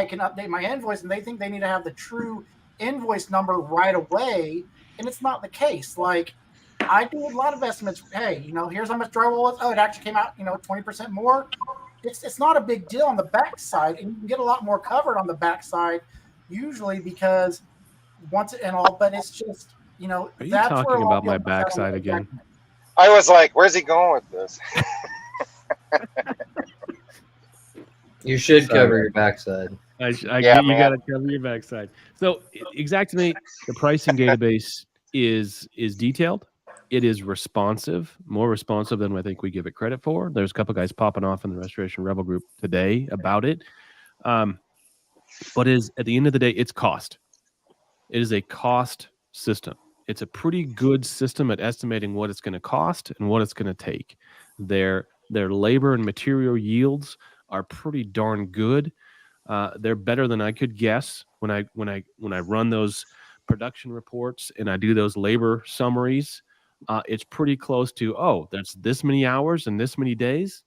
can update my invoice, and they think they need to have the true invoice number right away. And it's not the case. Like, I do a lot of estimates. Hey, here's how much drywall was. Oh, it actually came out, 20% more. It's not a big deal on the backside, and you can get a lot more covered on the backside, usually because but it's just, Are you talking about my backside again? I was like, where's he going with this? You should cover your backside. You got to cover your backside. So Xactimate, the pricing database is detailed. It is responsive, more responsive than I think we give it credit for. There's a couple guys popping off in the Restoration Rebel group today about it. But at the end of the day, it's cost. It is a cost system. It's a pretty good system at estimating what it's going to cost and what it's going to take. Their labor and material yields are pretty darn good. They're better than I could guess when I run those production reports and I do those labor summaries. It's pretty close to, that's this many hours and this many days.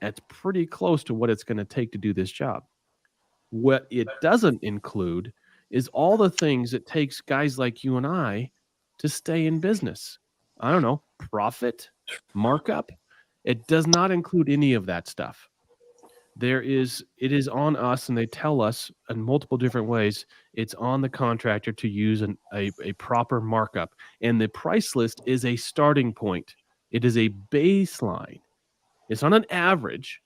That's pretty close to what it's going to take to do this job. What it doesn't include is all the things it takes guys like you and I to stay in business. I don't know, profit, markup. It does not include any of that stuff. It is on us, and they tell us in multiple different ways, it's on the contractor to use a proper markup. And the price list is a starting point. It is a baseline. It's not an average.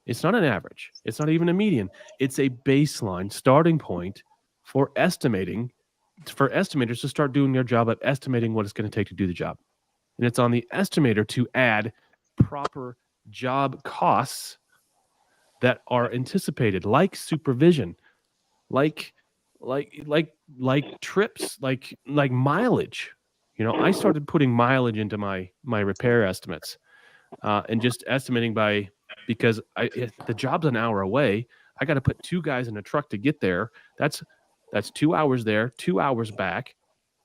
It's not even a median. It's a baseline starting point for estimators to start doing their job at estimating what it's going to take to do the job. And it's on the estimator to add proper job costs that are anticipated, like supervision, like trips, like mileage. I started putting mileage into my repair estimates, and just estimating because the job's an hour away. I got to put 2 guys in a truck to get there. That's 2 hours there, 2 hours back.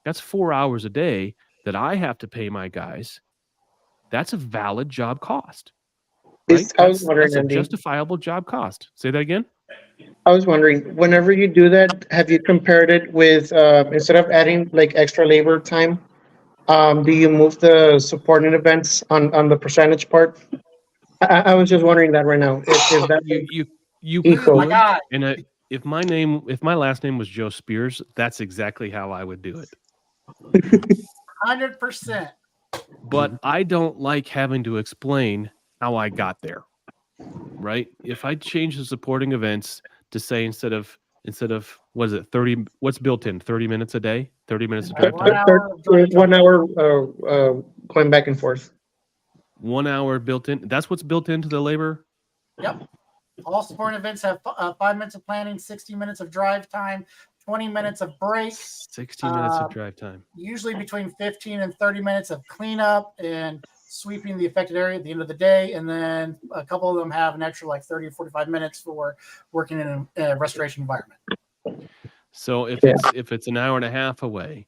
That's 4 hours a day that I have to pay my guys. That's a valid job cost. Right? That's a justifiable job cost. Say that again. I was wondering, whenever you do that, have you compared it with instead of adding like extra labor time, do you move the supporting events on the percentage part? I was just wondering that right now. Is that you could, and if my last name was Joe Spears, that's exactly how I would do it. 100%. But I don't like having to explain how I got there. Right? If I change the supporting events to say instead of what is it, 30, what's built in, 30 minutes a day, 30 minutes of drive time? 1 hour going back and forth. 1 hour built in. That's what's built into the labor? Yep. All supporting events have 5 minutes of planning, 60 minutes of drive time, 20 minutes of break. 60 minutes of drive time. Usually between 15 and 30 minutes of cleanup and sweeping the affected area at the end of the day. And then a couple of them have an extra 30 or 45 minutes for working in a restoration environment. So if it's an hour and a half away,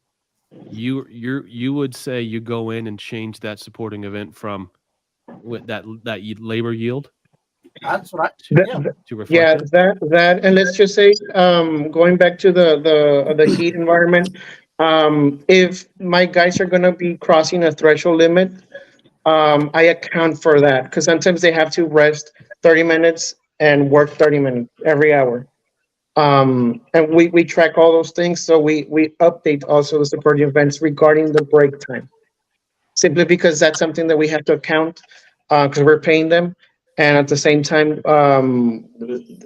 you would say you go in and change that supporting event from with that labor yield That's what to reflect Yeah, it? that, and let's just say, going back to the heat environment, if my guys are gonna be crossing a threshold limit, I account for that because sometimes they have to rest 30 minutes and work 30 minutes every hour. And we track all those things, so we update also the supporting events regarding the break time, simply because that's something that we have to account because we're paying them. And at the same time,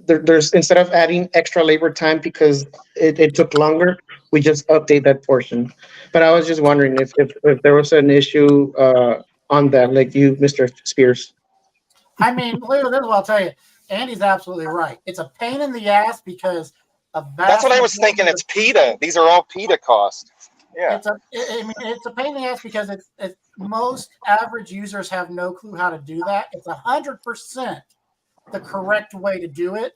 there's instead of adding extra labor time because it took longer, we just update that portion. But I was just wondering if there was an issue on that, like you, Mr. Spears. I mean, Lou, this is what I'll tell you. Andy's absolutely right. It's a pain in the ass because a vast That's what I was thinking. It's PETA. These are all PETA costs. Yeah. It's a pain in the ass because most average users have no clue how to do that. It's 100% the correct way to do it,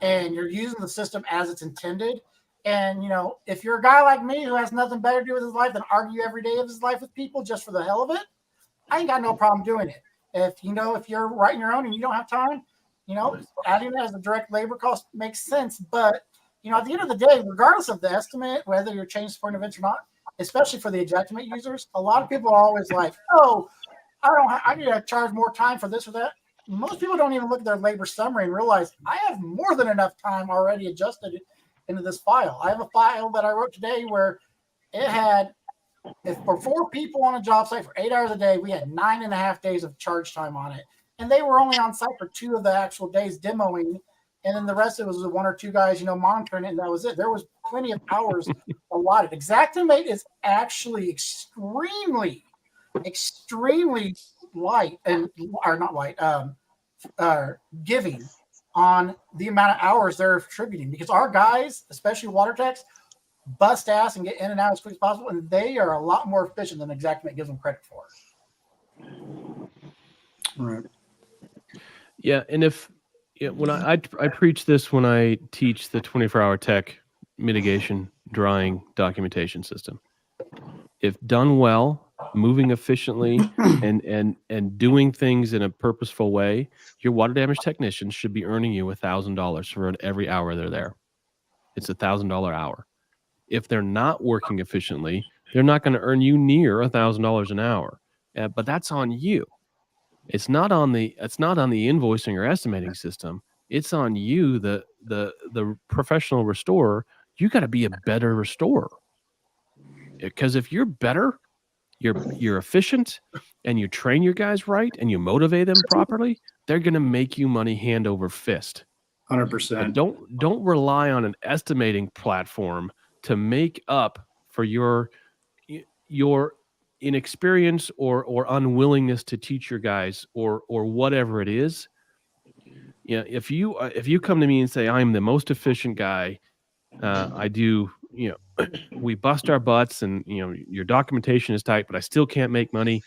and you're using the system as it's intended. And if you're a guy like me who has nothing better to do with his life than argue every day of his life with people just for the hell of it, I ain't got no problem doing it. If you're writing your own and you don't have time, adding it as a direct labor cost makes sense. But at the end of the day, regardless of the estimate, whether you're changing supporting events or not, especially for the ejectment users, a lot of people are always like, "Oh, I need to charge more time for this or that." Most people don't even look at their labor summary and realize I have more than enough time already adjusted into this file. I have a file that I wrote today where it had, if for 4 people on a job site for 8 hours a day, we had 9.5 days of charge time on it. And they were only on site for 2 of the actual days demoing. And then the rest of it was 1 or 2 guys, monitoring it. And that was it. There was plenty of hours allotted. Xactimate is actually extremely light giving on the amount of hours they're attributing, because our guys, especially water techs, bust ass and get in and out as quick as possible, and they are a lot more efficient than Xactimate gives them credit for. Right. Yeah, and when I preach this when I teach the 24-hour tech mitigation drying documentation system. If done well, moving efficiently, and doing things in a purposeful way, your water damage technicians should be earning you $1,000 for every hour they're there. It's $1,000 hour. If they're not working efficiently, they're not going to earn you near $1,000 an hour. But that's on you. It's not on the invoicing or estimating system. It's on you, the professional restorer. You got to be a better restorer. Because if you're better, you're efficient, and you train your guys right, and you motivate them properly, they're going to make you money hand over fist. 100%. Don't rely on an estimating platform to make up for your inexperience or unwillingness to teach your guys or whatever it is. If you come to me and say, I'm the most efficient guy, I do, we bust our butts and your documentation is tight, but I still can't make money,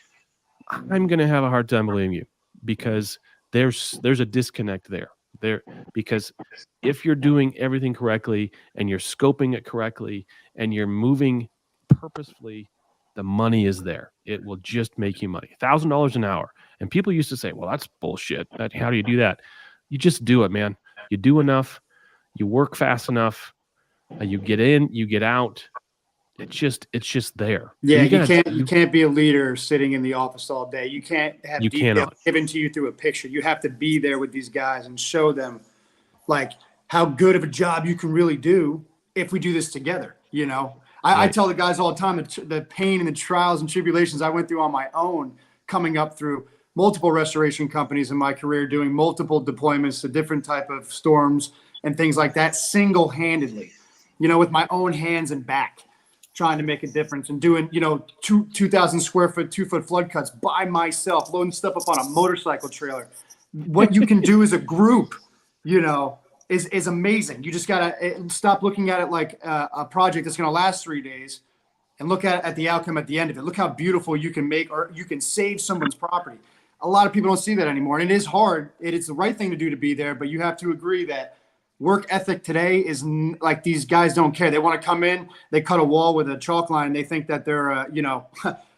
I'm going to have a hard time believing you, because there's a disconnect there because if you're doing everything correctly and you're scoping it correctly and you're moving purposefully, the money is there. It will just make you money. $1,000 an hour. And people used to say, well, that's bullshit. How do you do that? You just do it, man. You do enough, you work fast enough, you get in, you get out. It's just there. Yeah, you can't be a leader sitting in the office all day. You can't have details given to you through a picture. You have to be there with these guys and show them like how good of a job you can really do if we do this together. I tell the guys all the time the pain and the trials and tribulations I went through on my own, coming up through multiple restoration companies in my career, doing multiple deployments to different type of storms and things like that, single-handedly, with my own hands and back, trying to make a difference and doing, 2,000 square foot, 2-foot flood cuts by myself, loading stuff up on a motorcycle trailer. What you can do as a group, is amazing. You just got to stop looking at it like a project that's going to last 3 days and look at the outcome at the end of it. Look how beautiful you can make, or you can save someone's property. A lot of people don't see that anymore. And it is hard. It is the right thing to do to be there, but you have to agree that work ethic today is like these guys don't care. They want to come in, they cut a wall with a chalk line. They think that they're,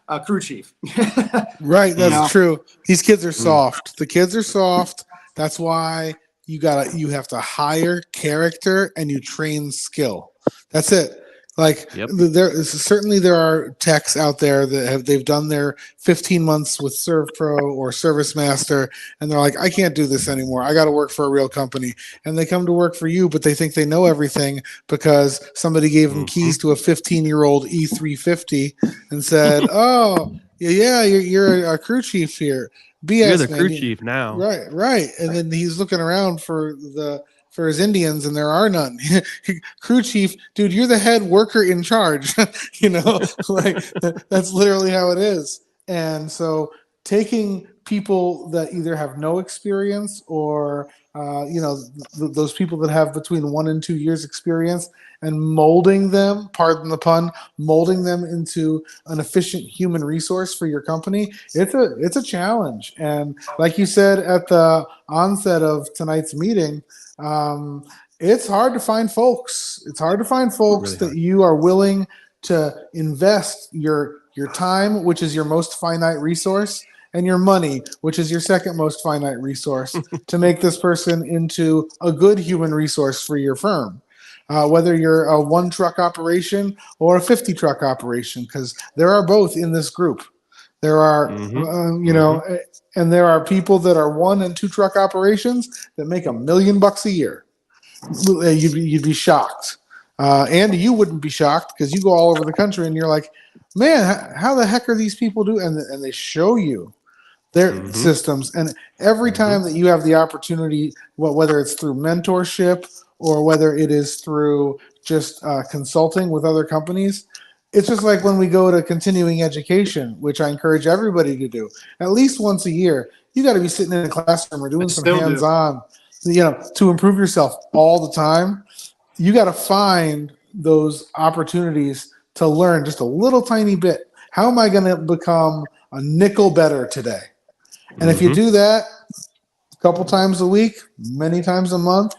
a crew chief. Right. That's true. These kids are soft. The kids are soft. That's why you have to hire character and you train skill. That's it. Like there are techs out there that they've done their 15 months with ServPro or Service Master, and they're like, I can't do this anymore. I got to work for a real company. And they come to work for you, but they think they know everything because somebody gave them keys to a 15-year-old E350 and said, "Oh, yeah, you're a crew chief here." BS, you're the crew chief now. Right. And then he's looking around for his Indians, and there are none. Crew chief, dude, you're the head worker in charge. Like that's literally how it is. And so taking people that either have no experience or those people that have between 1 and 2 years experience and molding them, pardon the pun, molding them into an efficient human resource for your company, it's a challenge. And like you said at the onset of tonight's meeting, it's hard to find folks. It's hard to find folks that you are willing to invest your time, which is your most finite resource, and your money, which is your second most finite resource, to make this person into a good human resource for your firm. Whether you're a 1-truck operation or a 50-truck operation, because there are both in this group. There are, and there are people that are 1 and 2-truck operations that make $1 million a year. You'd be shocked. Andy, you wouldn't be shocked because you go all over the country and you're like, man, how the heck are these people doing? And they show you their systems. And every time that you have the opportunity, whether it's through mentorship or whether it is through just consulting with other companies, it's just like when we go to continuing education, which I encourage everybody to do at least once a year. You got to be sitting in a classroom or doing some hands-on, to improve yourself all the time. You got to find those opportunities to learn just a little tiny bit. How am I going to become a nickel better today? And if you do that a couple times a week, many times a month,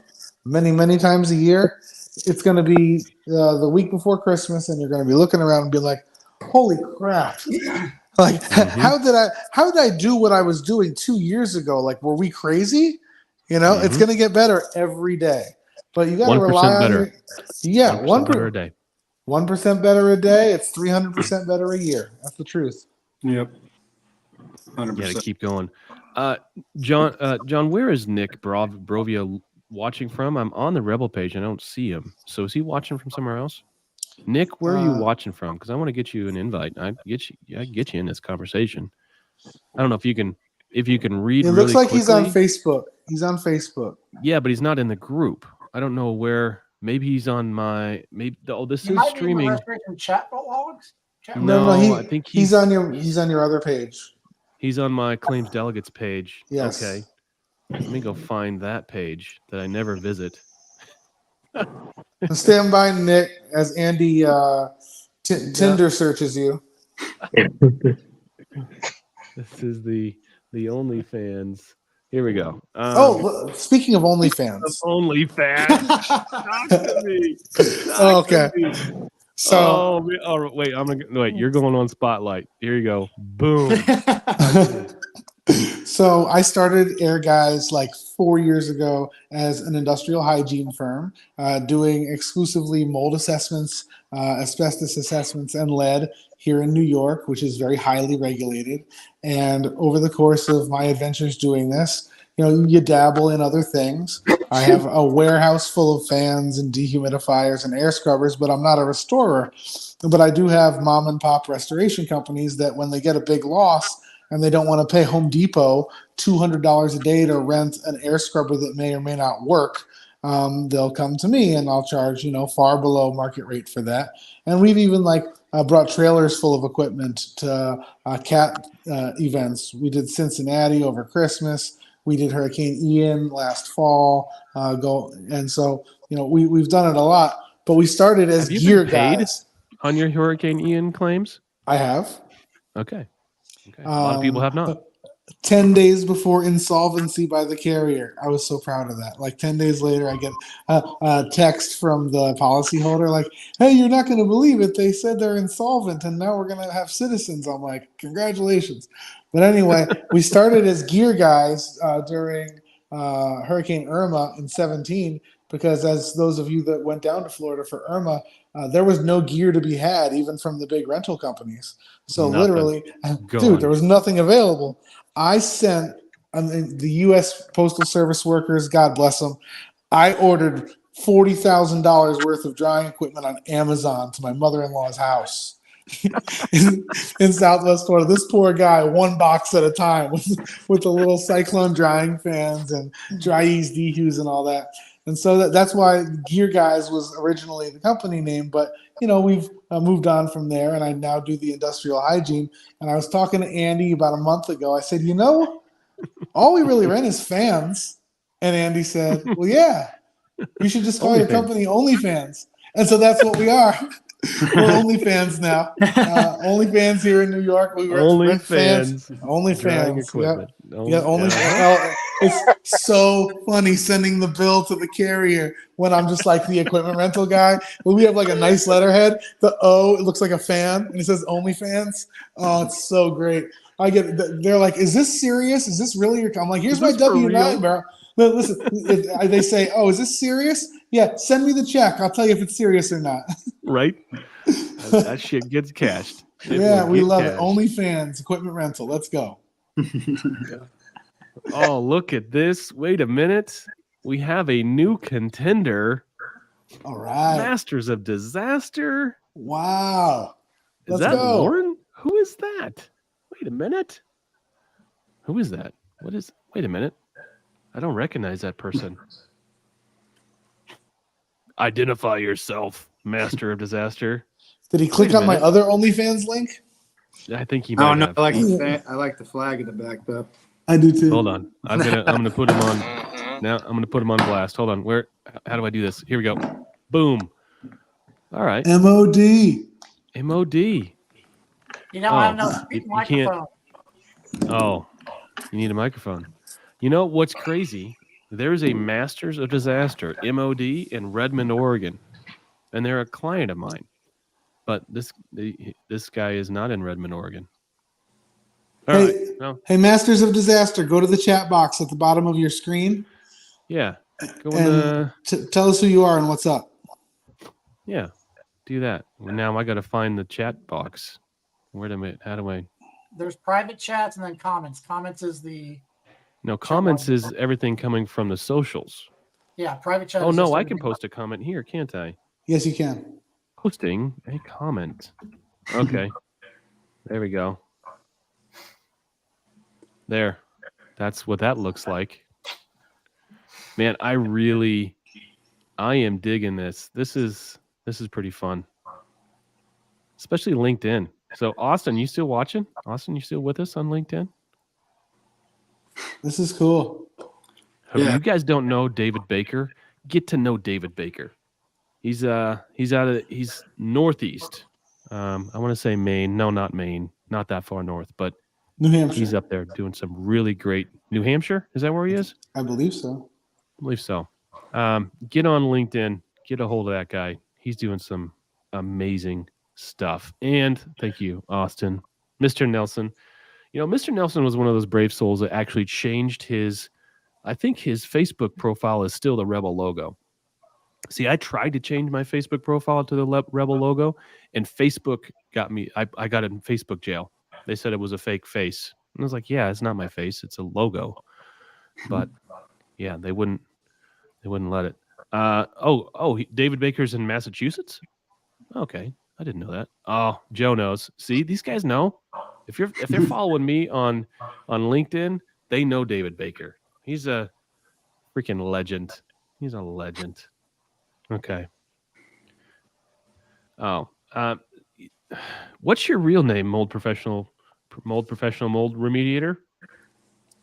many times a year, it's going to be the week before Christmas, and you're going to be looking around and be like, holy crap. Like, how did I do what I was doing 2 years ago? Like, were we crazy? It's going to get better every day. But you got to rely on better. 1% better a day. 1% better a day. It's 300% better a year. That's the truth. Yep. 100%. Yeah, to keep going. John, where is Nick Brovia watching from? I'm on the Rebel page. I don't see him. So is he watching from somewhere else? Nick, where are you watching from? Because I want to get you an invite. I get you in this conversation. I don't know if you can read. It looks like he's on Facebook. He's on Facebook. Yeah, but he's not in the group. I don't know where. Maybe he's on my. This is streaming. Chat logs? No. I think he's on your other page. He's on my claims delegates page. Yes. Okay. Let me go find that page that I never visit. Stand by, Nick, as Andy Tinder searches you. This is the OnlyFans. Here we go. Speaking of OnlyFans. Talk to me. Okay. So, wait. You're going on Spotlight. Here you go. Boom. So I started Air Guys like 4 years ago as an industrial hygiene firm, doing exclusively mold assessments, asbestos assessments, and lead here in New York, which is very highly regulated. And over the course of my adventures doing this, you dabble in other things. I have a warehouse full of fans and dehumidifiers and air scrubbers, but I'm not a restorer. But I do have mom and pop restoration companies that when they get a big loss and they don't want to pay Home Depot $200 a day to rent an air scrubber that may or may not work, they'll come to me and I'll charge, far below market rate for that. And we've even brought trailers full of equipment to cat events. We did Cincinnati over Christmas. We did Hurricane Ian last fall. And so, we've done it a lot. But we started as gear guys. On your Hurricane Ian claims? I have. Okay. A lot of people have not. 10 days before insolvency by the carrier. I was so proud of that. Like 10 days later, I get a text from the policyholder like, hey, you're not going to believe it. They said they're insolvent and now we're going to have citizens. I'm like, congratulations. But anyway, we started as gear guys during Hurricane Irma in 17, because as those of you that went down to Florida for Irma, there was no gear to be had, even from the big rental companies. So Nothing. literally, dude, there was nothing available. I sent the U.S. Postal Service workers, God bless them. I ordered $40,000 worth of drying equipment on Amazon to my mother-in-law's house in Southwest Florida. This poor guy, one box at a time, with the little cyclone drying fans and dry ease dehues and all that. And so that's why Gear Guys was originally the company name. But we've moved on from there, and I now do the industrial hygiene. And I was talking to Andy about a month ago. I said, all we really rent is fans. And Andy said, well, yeah, you should just call your company OnlyFans. And so that's what we are. We're OnlyFans now. OnlyFans here in New York. We rent fans. OnlyFans. Yeah, OnlyFans. It's so funny sending the bill to the carrier when I'm just like the equipment rental guy. But we have like a nice letterhead. The O, it looks like a fan, and it says OnlyFans. Oh, it's so great. They're like, is this serious? Is this really your? I'm like, here's my W-9, bro. But listen, if they say, oh, is this serious? Yeah, send me the check. I'll tell you if it's serious or not. Right? That shit gets cashed. We love it. OnlyFans, equipment rental. Let's go. Oh, look at this. Wait a minute. We have a new contender. All right. Masters of Disaster. Wow. Is that Lauren? Who is that? Wait a minute. Who is that? Wait a minute. I don't recognize that person. Identify yourself, Master of Disaster. Did he click on my other OnlyFans link? I think he might have. I like the flag in the back though. I do too. Hold on. I'm gonna put him on. Now I'm gonna put him on blast. Hold on. How do I do this? Here we go. Boom. All right. MOD. I have no microphone. Oh, you need a microphone. You know what's crazy? There's a Masters of Disaster, MOD, in Redmond, Oregon, and they're a client of mine. But this guy is not in Redmond, Oregon. Hey, Masters of Disaster, go to the chat box at the bottom of your screen. Yeah. Tell us who you are and what's up. Yeah, do that. Well, now I got to find the chat box. How do I? There's private chats and then comments. Comments is the... No, comments is everything coming from the socials. Yeah, private chat. Oh, no, I can post a comment here, can't I? Yes, you can. Posting a comment. Okay. There we go. There. That's what that looks like. Man, I am digging this. This is pretty fun. Especially LinkedIn. So, Austin, you still watching? Austin, you still with us on LinkedIn? This is cool. You guys don't know David Baker? Get to know David Baker. He's northeast. I want to say Maine. No, not Maine. Not that far north, but New Hampshire. He's up there doing some really great. New Hampshire? Is that where he is? I believe so. Get on LinkedIn. Get a hold of that guy. He's doing some amazing stuff. And thank you, Austin. Mr. Nelson. Mr. Nelson was one of those brave souls that actually changed I think his Facebook profile is still the Rebel logo. See, I tried to change my Facebook profile to the Rebel logo, and Facebook got me. I got in Facebook jail. They said it was a fake face. And I was like, yeah, it's not my face. It's a logo. But yeah, they wouldn't let it. David Baker's in Massachusetts? Okay. I didn't know that. Oh, Joe knows. See, these guys know. If they're following me on LinkedIn, they know David Baker. He's a freaking legend. He's a legend. Okay. Oh, what's your real name, mold professional mold remediator?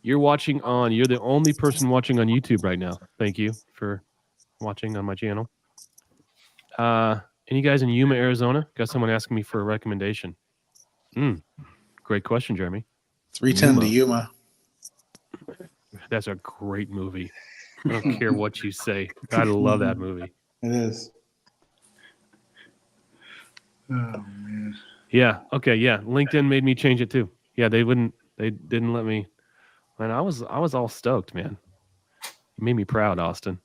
You're the only person watching on YouTube right now. Thank you for watching on my channel. Any guys in Yuma, Arizona? Got someone asking me for a recommendation. Great question, Jeremy. 310 to Yuma. That's a great movie. I don't care what you say. I love that movie. It is. Oh man. Yeah. Okay. Yeah. LinkedIn made me change it too. Yeah. They didn't let me. Man, I was all stoked, man. You made me proud, Austin.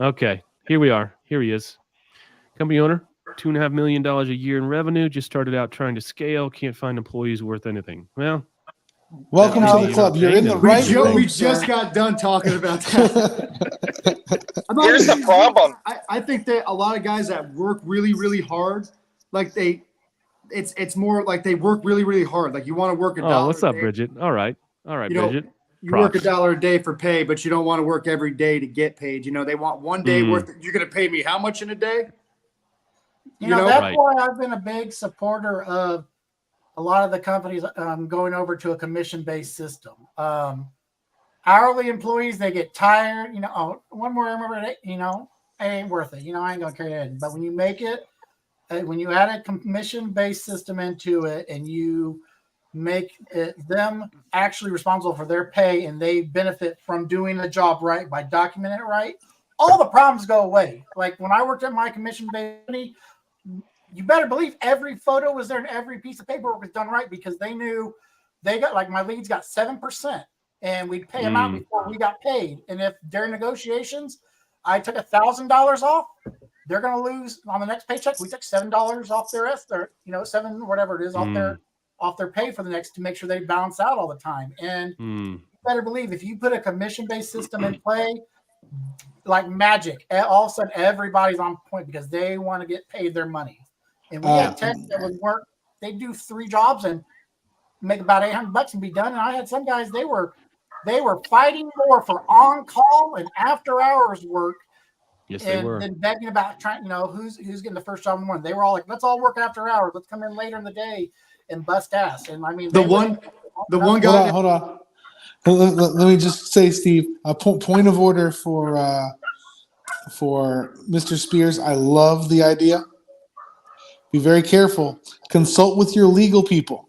Okay. Here we are. Here he is. Company owner, $2.5 million a year in revenue. Just started out trying to scale. Can't find employees worth anything. Well, welcome to the club. You're in the right room. We just got done talking about that. Here's the problem. I think that a lot of guys that work really, really hard, like it's more like they work really, really hard. Like you want to work $1. Oh, what's up, Bridget? All right, Bridget. You work $1 a day for pay, but you don't want to work every day to get paid. They want one day worth. You're going to pay me how much in a day? That's why I've been a big supporter of a lot of the companies going over to a commission-based system. Hourly employees, they get tired. One more, remember, it ain't worth it. I ain't gonna carry it. But when you make it, when you add a commission-based system into it, and you make them actually responsible for their pay, and they benefit from doing the job right by documenting it right, all the problems go away. Like when I worked at my commission-based company, you better believe every photo was there and every piece of paperwork was done right, because they knew they got, like, my leads got 7%, and we'd pay them out before we got paid. And if during negotiations I took $1,000 off, they're going to lose on the next paycheck. We took $7 off their $7 whatever it is off their pay for the next, to make sure they balance out all the time. And you better believe if you put a commission-based system in play, like magic, all of a sudden everybody's on point, because they want to get paid their money. And we had techs that would work, they'd do 3 jobs and make about $800 and be done. And I had some guys, they were fighting more for on-call and after-hours work. Yes, they were. And begging about trying, who's getting the first job in the morning. They were all like, let's all work after hours. Let's come in later in the day and bust ass. And I mean, the one guy. Hold on. Let me just say, Steve, a point of order for Mr. Spears. I love the idea. Be very careful. Consult with your legal people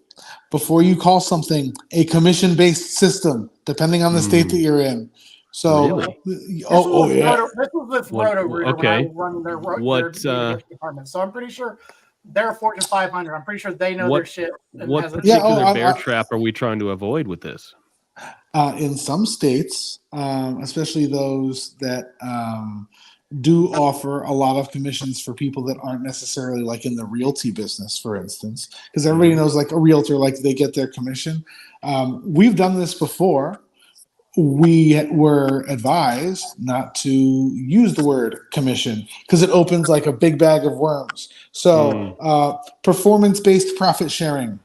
before you call something a commission-based system, depending on the state that you're in. So, really? This was with Roto-Rooter okay. when I was running their database department. So I'm pretty sure they're a Fortune 500. I'm pretty sure they know their shit. What particular bear trap are we trying to avoid with this? In some states, especially those that do offer a lot of commissions for people that aren't necessarily like in the realty business, for instance, because everybody knows, like, a realtor, like, they get their commission. We've done this before. We were advised not to use the word commission because it opens like a big bag of worms. So performance-based profit sharing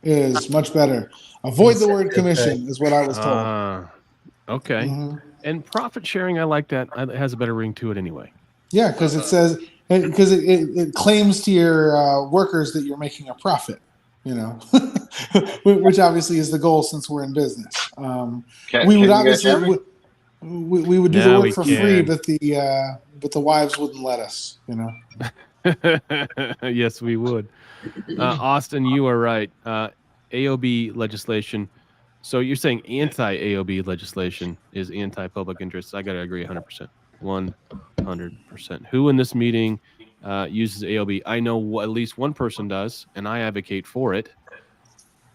is much better. Avoid the word commission is what I was told. Okay. And profit sharing, I like that. It has a better ring to it anyway. Yeah, because it says, because it claims to your workers that you're making a profit, which obviously is the goal since we're in business. We would obviously we would do the work for free, but the wives wouldn't let us. Yes, we would. Austin, you are right. AOB legislation. So you're saying anti-AOB legislation is anti-public interest. I got to agree 100%. 100%. Who in this meeting uses AOB? I know at least one person does, and I advocate for it.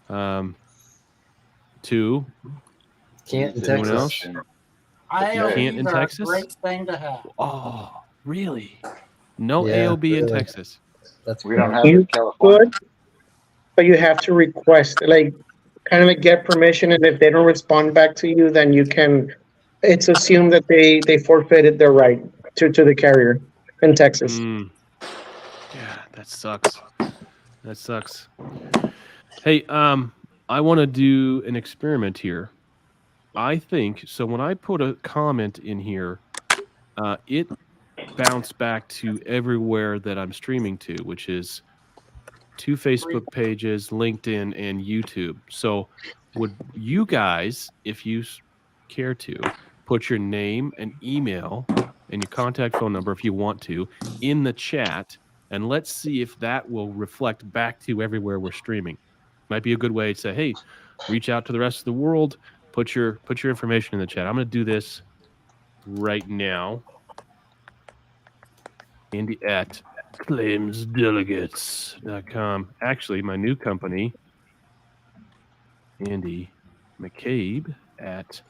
2. Can't in Anyone Texas. else? Can't in Texas? A great thing to have. Oh, really? No AOB in Texas. We don't have it in California. But you have to request, kind of like get permission, and if they don't respond back to you, then you can. It's assumed that they forfeited their right to the carrier in Texas. Yeah, that sucks. That sucks. Hey, I want to do an experiment here. I think so. When I put a comment in here, it bounced back to everywhere that I'm streaming to, which is 2 Facebook pages, LinkedIn, and YouTube. So would you guys, if you care to, put your name and email and your contact phone number, if you want to, in the chat, and let's see if that will reflect back to everywhere we're streaming. Might be a good way to say, hey, reach out to the rest of the world. put your information in the chat. I'm going to do this right now. Andy at claimsdelegates.com. Actually, my new company, Andy McCabe at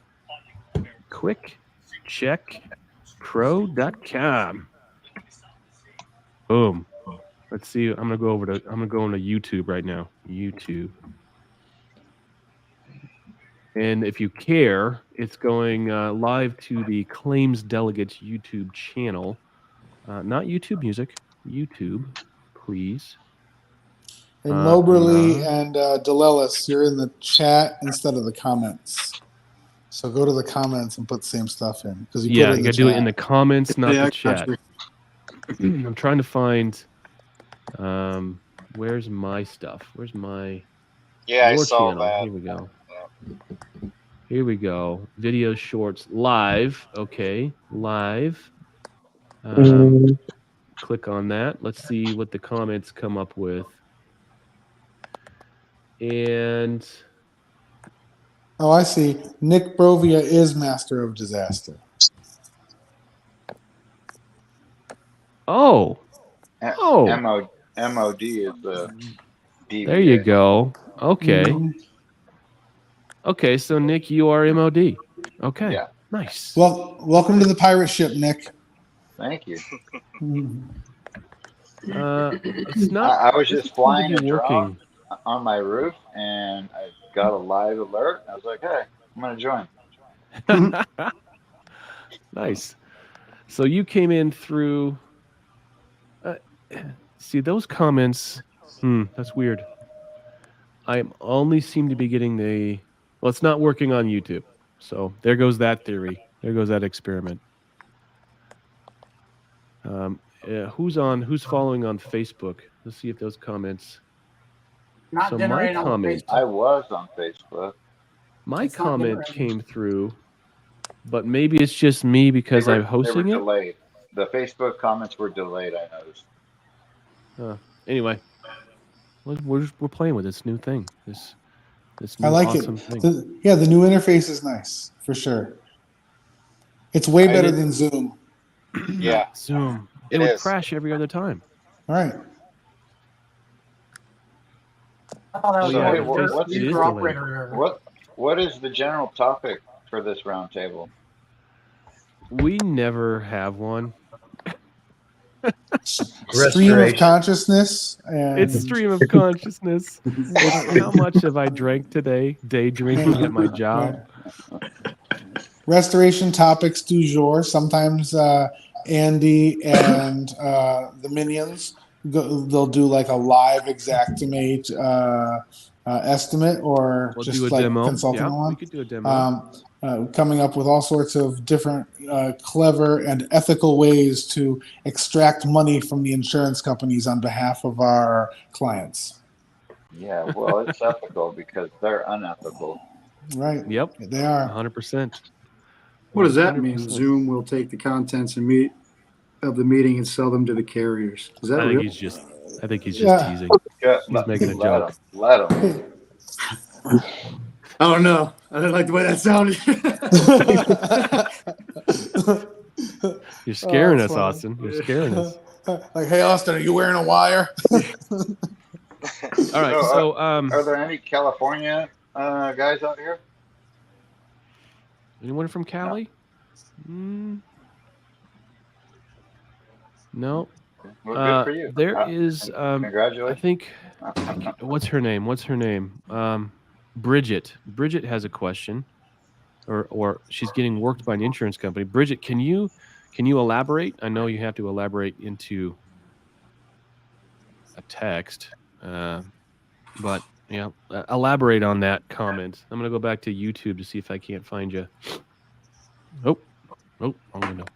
quickcheckpro.com. Boom. Let's see. I'm gonna go into YouTube right now. YouTube. And if you care, it's going live to the Claims Delegates YouTube channel. Not YouTube Music. YouTube, please. Hey, Moberly and Delelis, you're in the chat instead of the comments. So go to the comments and put the same stuff in. Because you got to do it in the comments, not the chat. I'm trying to find. Where's my stuff? Where's my? Yeah, I saw channel? that. Here we go. Yeah. Here we go. Video shorts live. Okay, live. Click on that. Let's see what the comments come up with. And oh, I see. Nick Brovia is Master of Disaster. MOD is the DVA. There you go. Okay. Okay, so Nick, you are MOD. Okay. Yeah. Nice. Well, welcome to the pirate ship, Nick. Thank you. It's not. I was just flying a working drone on my roof, and I got a live alert. I was like, "Hey, I'm gonna join." Nice. So you came in through. See those comments? That's weird. I only seem to be getting the. Well, it's not working on YouTube. So there goes that theory. There goes that experiment. Who's following on Facebook? Let's see if those comments. Not my comment. I was on Facebook. My comment came through, but maybe it's just me because I'm hosting they were it. Delayed. The Facebook comments were delayed. I noticed. Anyway, we're playing with this new thing. This new I like awesome it. thing. The new interface is nice for sure. It's way better than Zoom. Yeah, Zoom. It would crash every other time. All right. What is the general topic for this roundtable? We never have one. Stream of consciousness. It's stream of consciousness. It's how much have I drank today? Day drinking at my job. Restoration topics du jour. Sometimes Andy and the minions they'll do like a live Xactimate estimate, or we'll just do a like demo. consulting Yeah, one. we could do a demo. Coming up with all sorts of different clever and ethical ways to extract money from the insurance companies on behalf of our clients. Yeah, well, it's ethical because they're unethical. Right. Yep. They are. 100%. What does that mean? Zoom will take the contents of the meeting and sell them to the carriers. Is that I real? think he's just teasing. He's making a joke. Let him. I don't know. I didn't like the way that sounded. You're scaring us, Austin. You're scaring us. Like, hey, Austin, are you wearing a wire? All right. So, are there any California guys out here? Anyone from Cali? No. Well, good for you. There is. Congratulations. I think. What's her name? Bridget. Bridget has a question, or she's getting worked by an insurance company. Bridget, can you elaborate? I know you have to elaborate into a text, but elaborate on that comment. I'm gonna go back to YouTube to see if I can't find you. Oh, wrong window.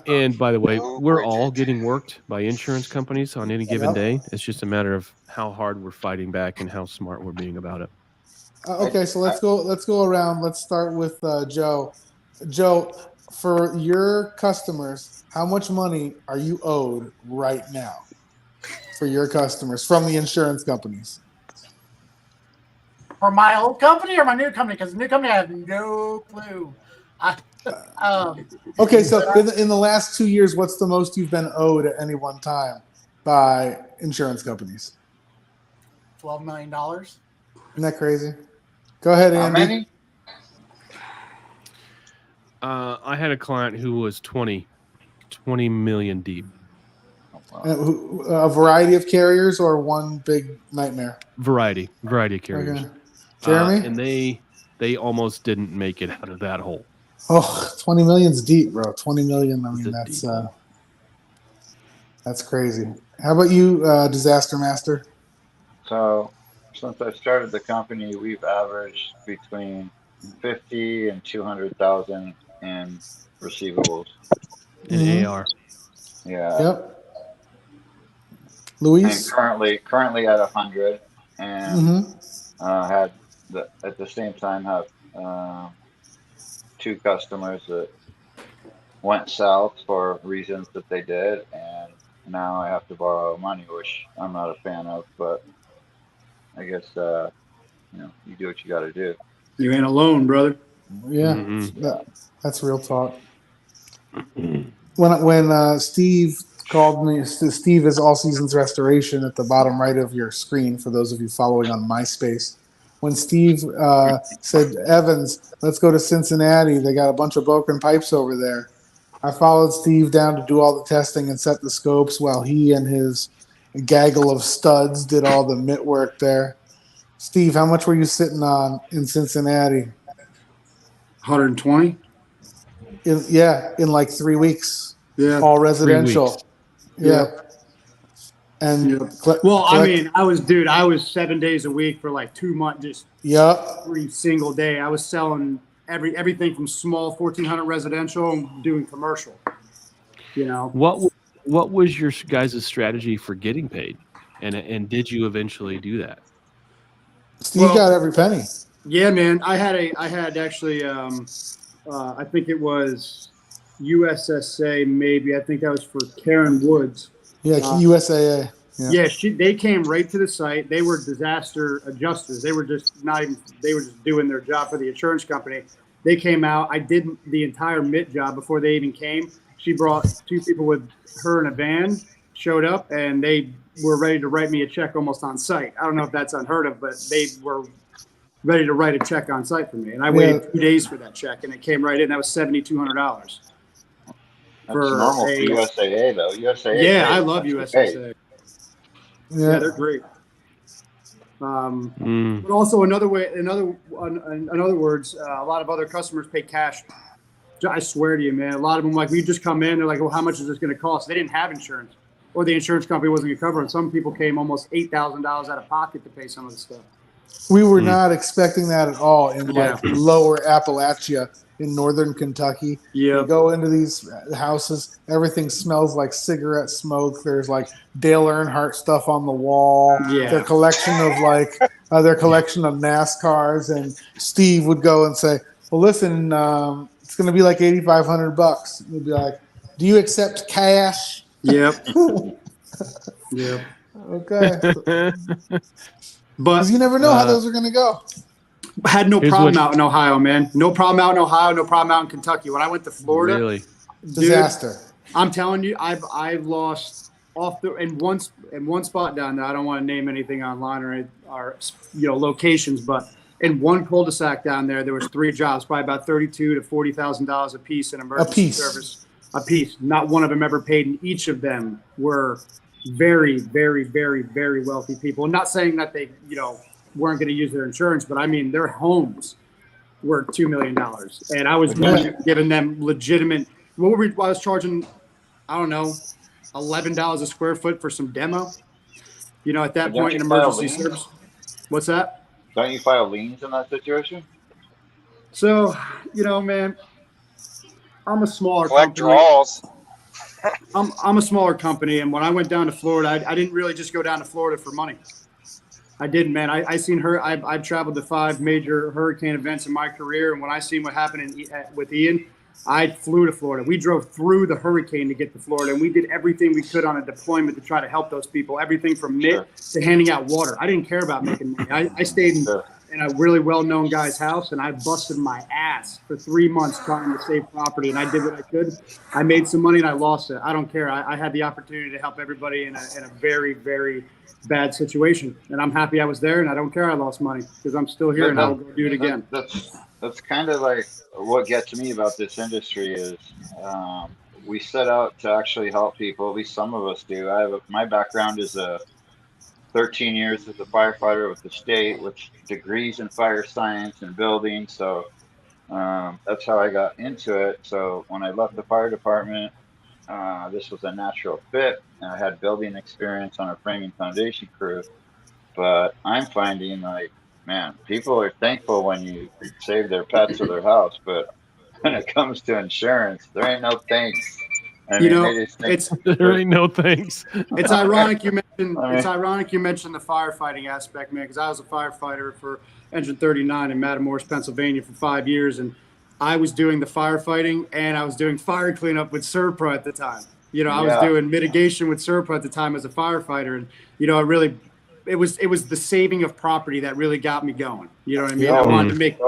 And by the way, we're all getting worked by insurance companies on any given day. It's just a matter of how hard we're fighting back and how smart we're being about it. Okay, so let's go around. Let's start with Joe. Joe, for your customers, how much money are you owed right now for your customers from the insurance companies? For my old company or my new company? Because the new company, I have no clue. Okay, so in the last 2 years, what's the most you've been owed at any one time by insurance companies? $12 million. Isn't that crazy? Go ahead, How Andy. many? I had a client who was 20 million deep. A variety of carriers or one big nightmare? Variety of carriers. Okay. Jeremy? And they almost didn't make it out of that hole. Oh, 20 million's deep, bro. 20 million. I It's mean, a deep hole. that's crazy. How about you, Disaster Master? So since I started the company, we've averaged between 50 and 200,000 in receivables. In AR. Yeah. Yep. And Luis? currently at 100, and Mm-hmm. had at the same time have 2 customers that went south for reasons that they did, and now I have to borrow money, which I'm not a fan of, but I guess you do what you got to do. You ain't alone, brother. Yeah, Mm-hmm. that's real talk. When Steve called me, Steve is All Seasons Restoration at the bottom right of your screen for those of you following on MySpace. When Steve said, Evans, let's go to Cincinnati, they got a bunch of broken pipes over there. I followed Steve down to do all the testing and set the scopes while he and his gaggle of studs did all the mitt work there. Steve, how much were you sitting on in Cincinnati? 120. In like 3 weeks. Yeah. All residential. Yeah. And well, I mean, I was 7 days a week for like 2 months, just every single day. I was selling everything from small 1,400 residential and doing commercial. What was your guys' strategy for getting paid, and did you eventually do that? Steve got every penny. Yeah, man. I had actually I think it was USSA, maybe. I think that was for Karen Woods. Yeah, USAA. Yeah, they came right to the site. They were disaster adjusters. They were just doing their job for the insurance company. They came out. I did the entire MIT job before they even came. She brought 2 people with her in a van, showed up, and they were ready to write me a check almost on site. I don't know if that's unheard of, but they were ready to write a check on site for me. And I waited 2 days for that check, and it came right in. That was $7,200. That's normal for USAA, though. USAA. Yeah, I love USSA. Yeah, they're great. But also in other words, a lot of other customers pay cash. I swear to you, man. A lot of them, like, we just come in, they're like, well, how much is this going to cost? They didn't have insurance, or the insurance company wasn't going to cover it. Some people came almost $8,000 out of pocket to pay some of the stuff. We were not expecting that at all in like lower Appalachia in northern Kentucky. Yeah. You go into these houses, everything smells like cigarette smoke. There's like Dale Earnhardt stuff on the wall. Yeah. Their collection of NASCARs, and Steve would go and say, well, listen, it's going to be like $8,500. We'd be like, do you accept cash? Yep. Yep. Okay. But you never know how those are going to go. I had no problem out in Ohio, man. No problem out in Ohio. No problem out in Kentucky. When I went to Florida, really disaster. I'm telling you, I've lost in one spot down there. I don't want to name anything online or locations, but in one cul-de-sac down there was 3 jobs, probably about $32,000 to $40,000 a piece in emergency service. A piece. Not one of them ever paid, and each of them were very, very, very, very wealthy people. I'm not saying that they, weren't going to use their insurance, but I mean, their homes were $2 million. And I was giving them legitimate, I was charging, I don't know, $11 a square foot for some demo. At that point in emergency service. What's that? Don't you file liens in that situation? So, man, I'm a smaller company. Draws. I'm a smaller company, and when I went down to Florida, I didn't really just go down to Florida for money. I didn't, man. I've traveled to 5 major hurricane events in my career, and when I seen what happened with Ian, I flew to Florida. We drove through the hurricane to get to Florida, and we did everything we could on a deployment to try to help those people. Everything from MIT to handing out water. I didn't care about making money. I stayed in a really well-known guy's house, and I busted my ass for 3 months trying to save property, and I did what I could. I made some money and I lost it. I don't care. I had the opportunity to help everybody in a very, very bad situation, and I'm happy I was there, and I don't care I lost money because I'm still here and I'll go do it again. That's kind of like what gets me about this industry is we set out to actually help people. At least some of us do. My background is 13 years as a firefighter with the state, with degrees in fire science and building. So that's how I got into it. So when I left the fire department, this was a natural fit. I had building experience on a framing foundation crew, but I'm finding like, man, people are thankful when you save their pets or their house, but when it comes to insurance, there ain't no thanks. I mean, they just think there ain't no thanks. It's ironic you mentioned. It's ironic you mentioned the firefighting aspect, man, because I was a firefighter for Engine 39 in Matamoros, Pennsylvania, for 5 years, and I was doing the firefighting and I was doing fire cleanup with Serpro at the time. I was doing mitigation with Serpro at the time as a firefighter, and it was the saving of property that really got me going. You know what I mean? I wanted to make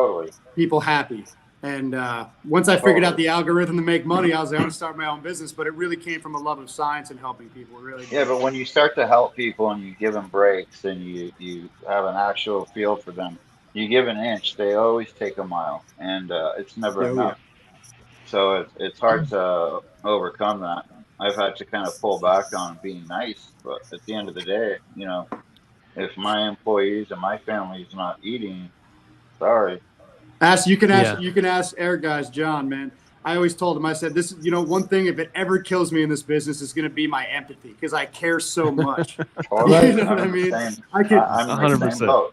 people happy. And once I figured out the algorithm to make money, I was like, I'm going to start my own business. But it really came from a love of science and helping people. Really. Yeah, but when you start to help people and you give them breaks and you have an actual feel for them, you give an inch, they always take a mile, and it's never enough. So it's hard to overcome that. I've had to kind of pull back on being nice, but at the end of the day, if my employees and my family is not eating, sorry. You can ask Air Guys, John, man. I always told him, I said, this, one thing, if it ever kills me in this business, is going to be my empathy, because I care so much. You know what I mean? I could 100%.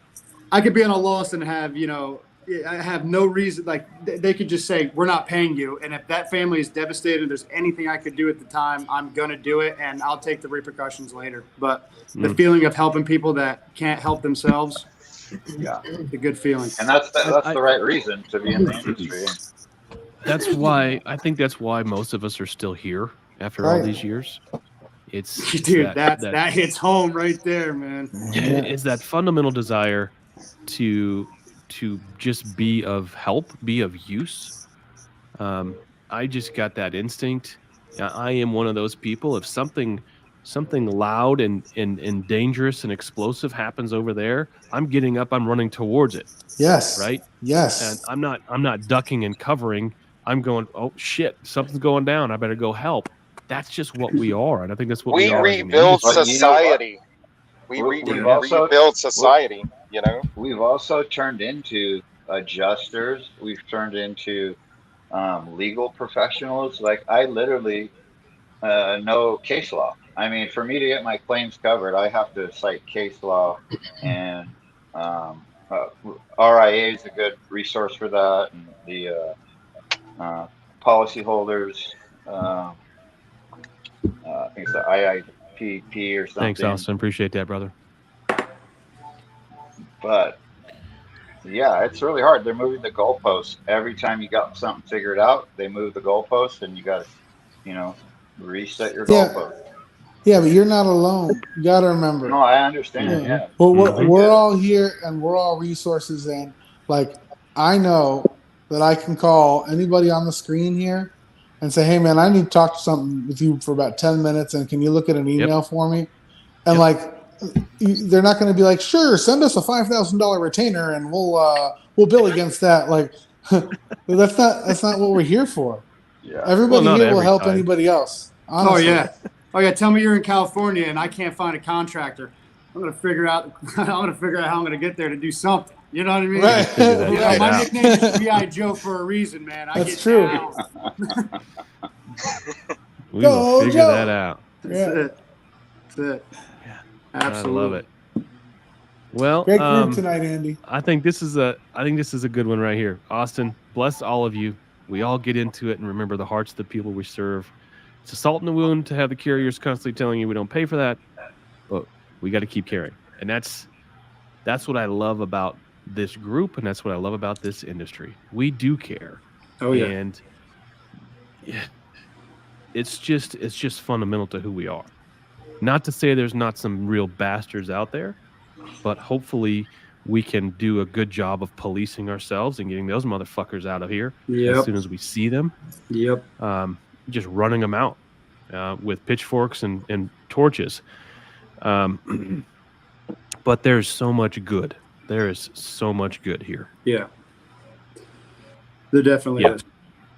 I could be on a loss and have, I have no reason, like they could just say, we're not paying you. And if that family is devastated, and there's anything I could do at the time, I'm going to do it, and I'll take the repercussions later. But the feeling of helping people that can't help themselves, it's a good feeling. And that's the right reason to be in the industry. I think that's why most of us are still here after all these years. It's that hits home right there, man. It's that fundamental desire to just be of help, be of use. I just got that instinct. I am one of those people. If something loud and dangerous and explosive happens over there, I'm getting up, I'm running towards it. Yes. Right? Yes. And I'm not ducking and covering. I'm going, oh shit, something's going down. I better go help. That's just what we are. And I think that's what we are. We rebuild society. We rebuild society, We've also turned into adjusters. We've turned into legal professionals. Like, I literally know case law. I mean, for me to get my claims covered, I have to cite case law, and RIA is a good resource for that, and the policyholders, I think it's the IIPP or something. Thanks, Austin. Appreciate that, brother. But yeah, it's really hard. They're moving the goalposts. Every time you got something figured out, they move the goalposts, and you got to, reset your goalposts. Yeah, but you're not alone. You got to remember. No, I understand. Yeah. Well, we're all here, and we're all resources. And like, I know that I can call anybody on the screen here and say, "Hey, man, I need to talk to something with you for about 10 minutes, and can you look at an email for me?" And like, they're not going to be like, "Sure, send us a $5,000 retainer, and we'll bill against that." Like, that's not what we're here for. Yeah. Everybody here will help anybody else. Honestly. Oh yeah. Tell me you're in California and I can't find a contractor. I'm gonna figure out how I'm gonna get there to do something. You know what I mean? Right. My nickname is G.I. Joe for a reason, man. That's true. We will figure that out. That's it. Yeah. Absolutely. I love it. Well, great group tonight, Andy. I think this is a good one right here. Austin, bless all of you. We all get into it and remember the hearts of the people we serve. It's a salt in the wound to have the carriers constantly telling you we don't pay for that, but we got to keep carrying. And that's what I love about this group, and that's what I love about this industry. We do care. Oh yeah. And it's just fundamental to who we are. Not to say there's not some real bastards out there, but hopefully we can do a good job of policing ourselves and getting those motherfuckers out of here as soon as we see them. Yep. Just running them out with pitchforks and torches. But there's so much good. There is so much good here. Yeah. There definitely is.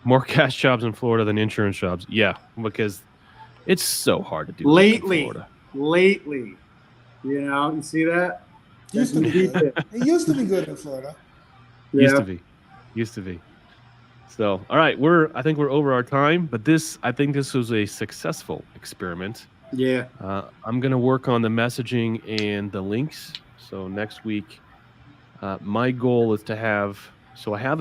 More cash jobs in Florida than insurance jobs. Yeah, because it's so hard to do lately. In Florida. Lately, you see that? It used to be good. It used to be good in Florida. Yeah. Used to be. So, all right, I think we're over our time, but I think this was a successful experiment. Yeah. I'm gonna work on the messaging and the links. So next week, my goal is to have. So I have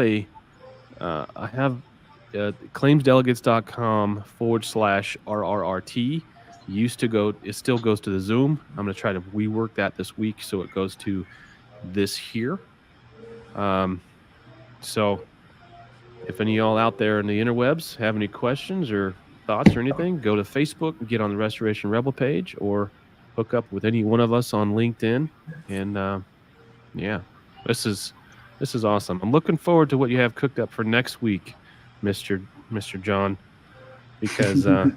claimsdelegates.com/RRRT. It still goes to the Zoom. I'm going to try to rework that this week so it goes to this here. So if any of y'all out there in the interwebs have any questions or thoughts or anything, go to Facebook and get on the Restoration Rebel page, or hook up with any one of us on LinkedIn. And this is awesome. I'm looking forward to what you have cooked up for next week, Mr. John, because the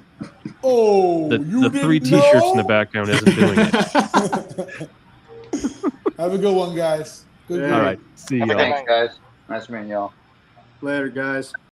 3 3 T-shirts in the background isn't doing it. Have a good one, guys. All right. See y'all. Thanks, guys. Nice meeting y'all. Later, guys.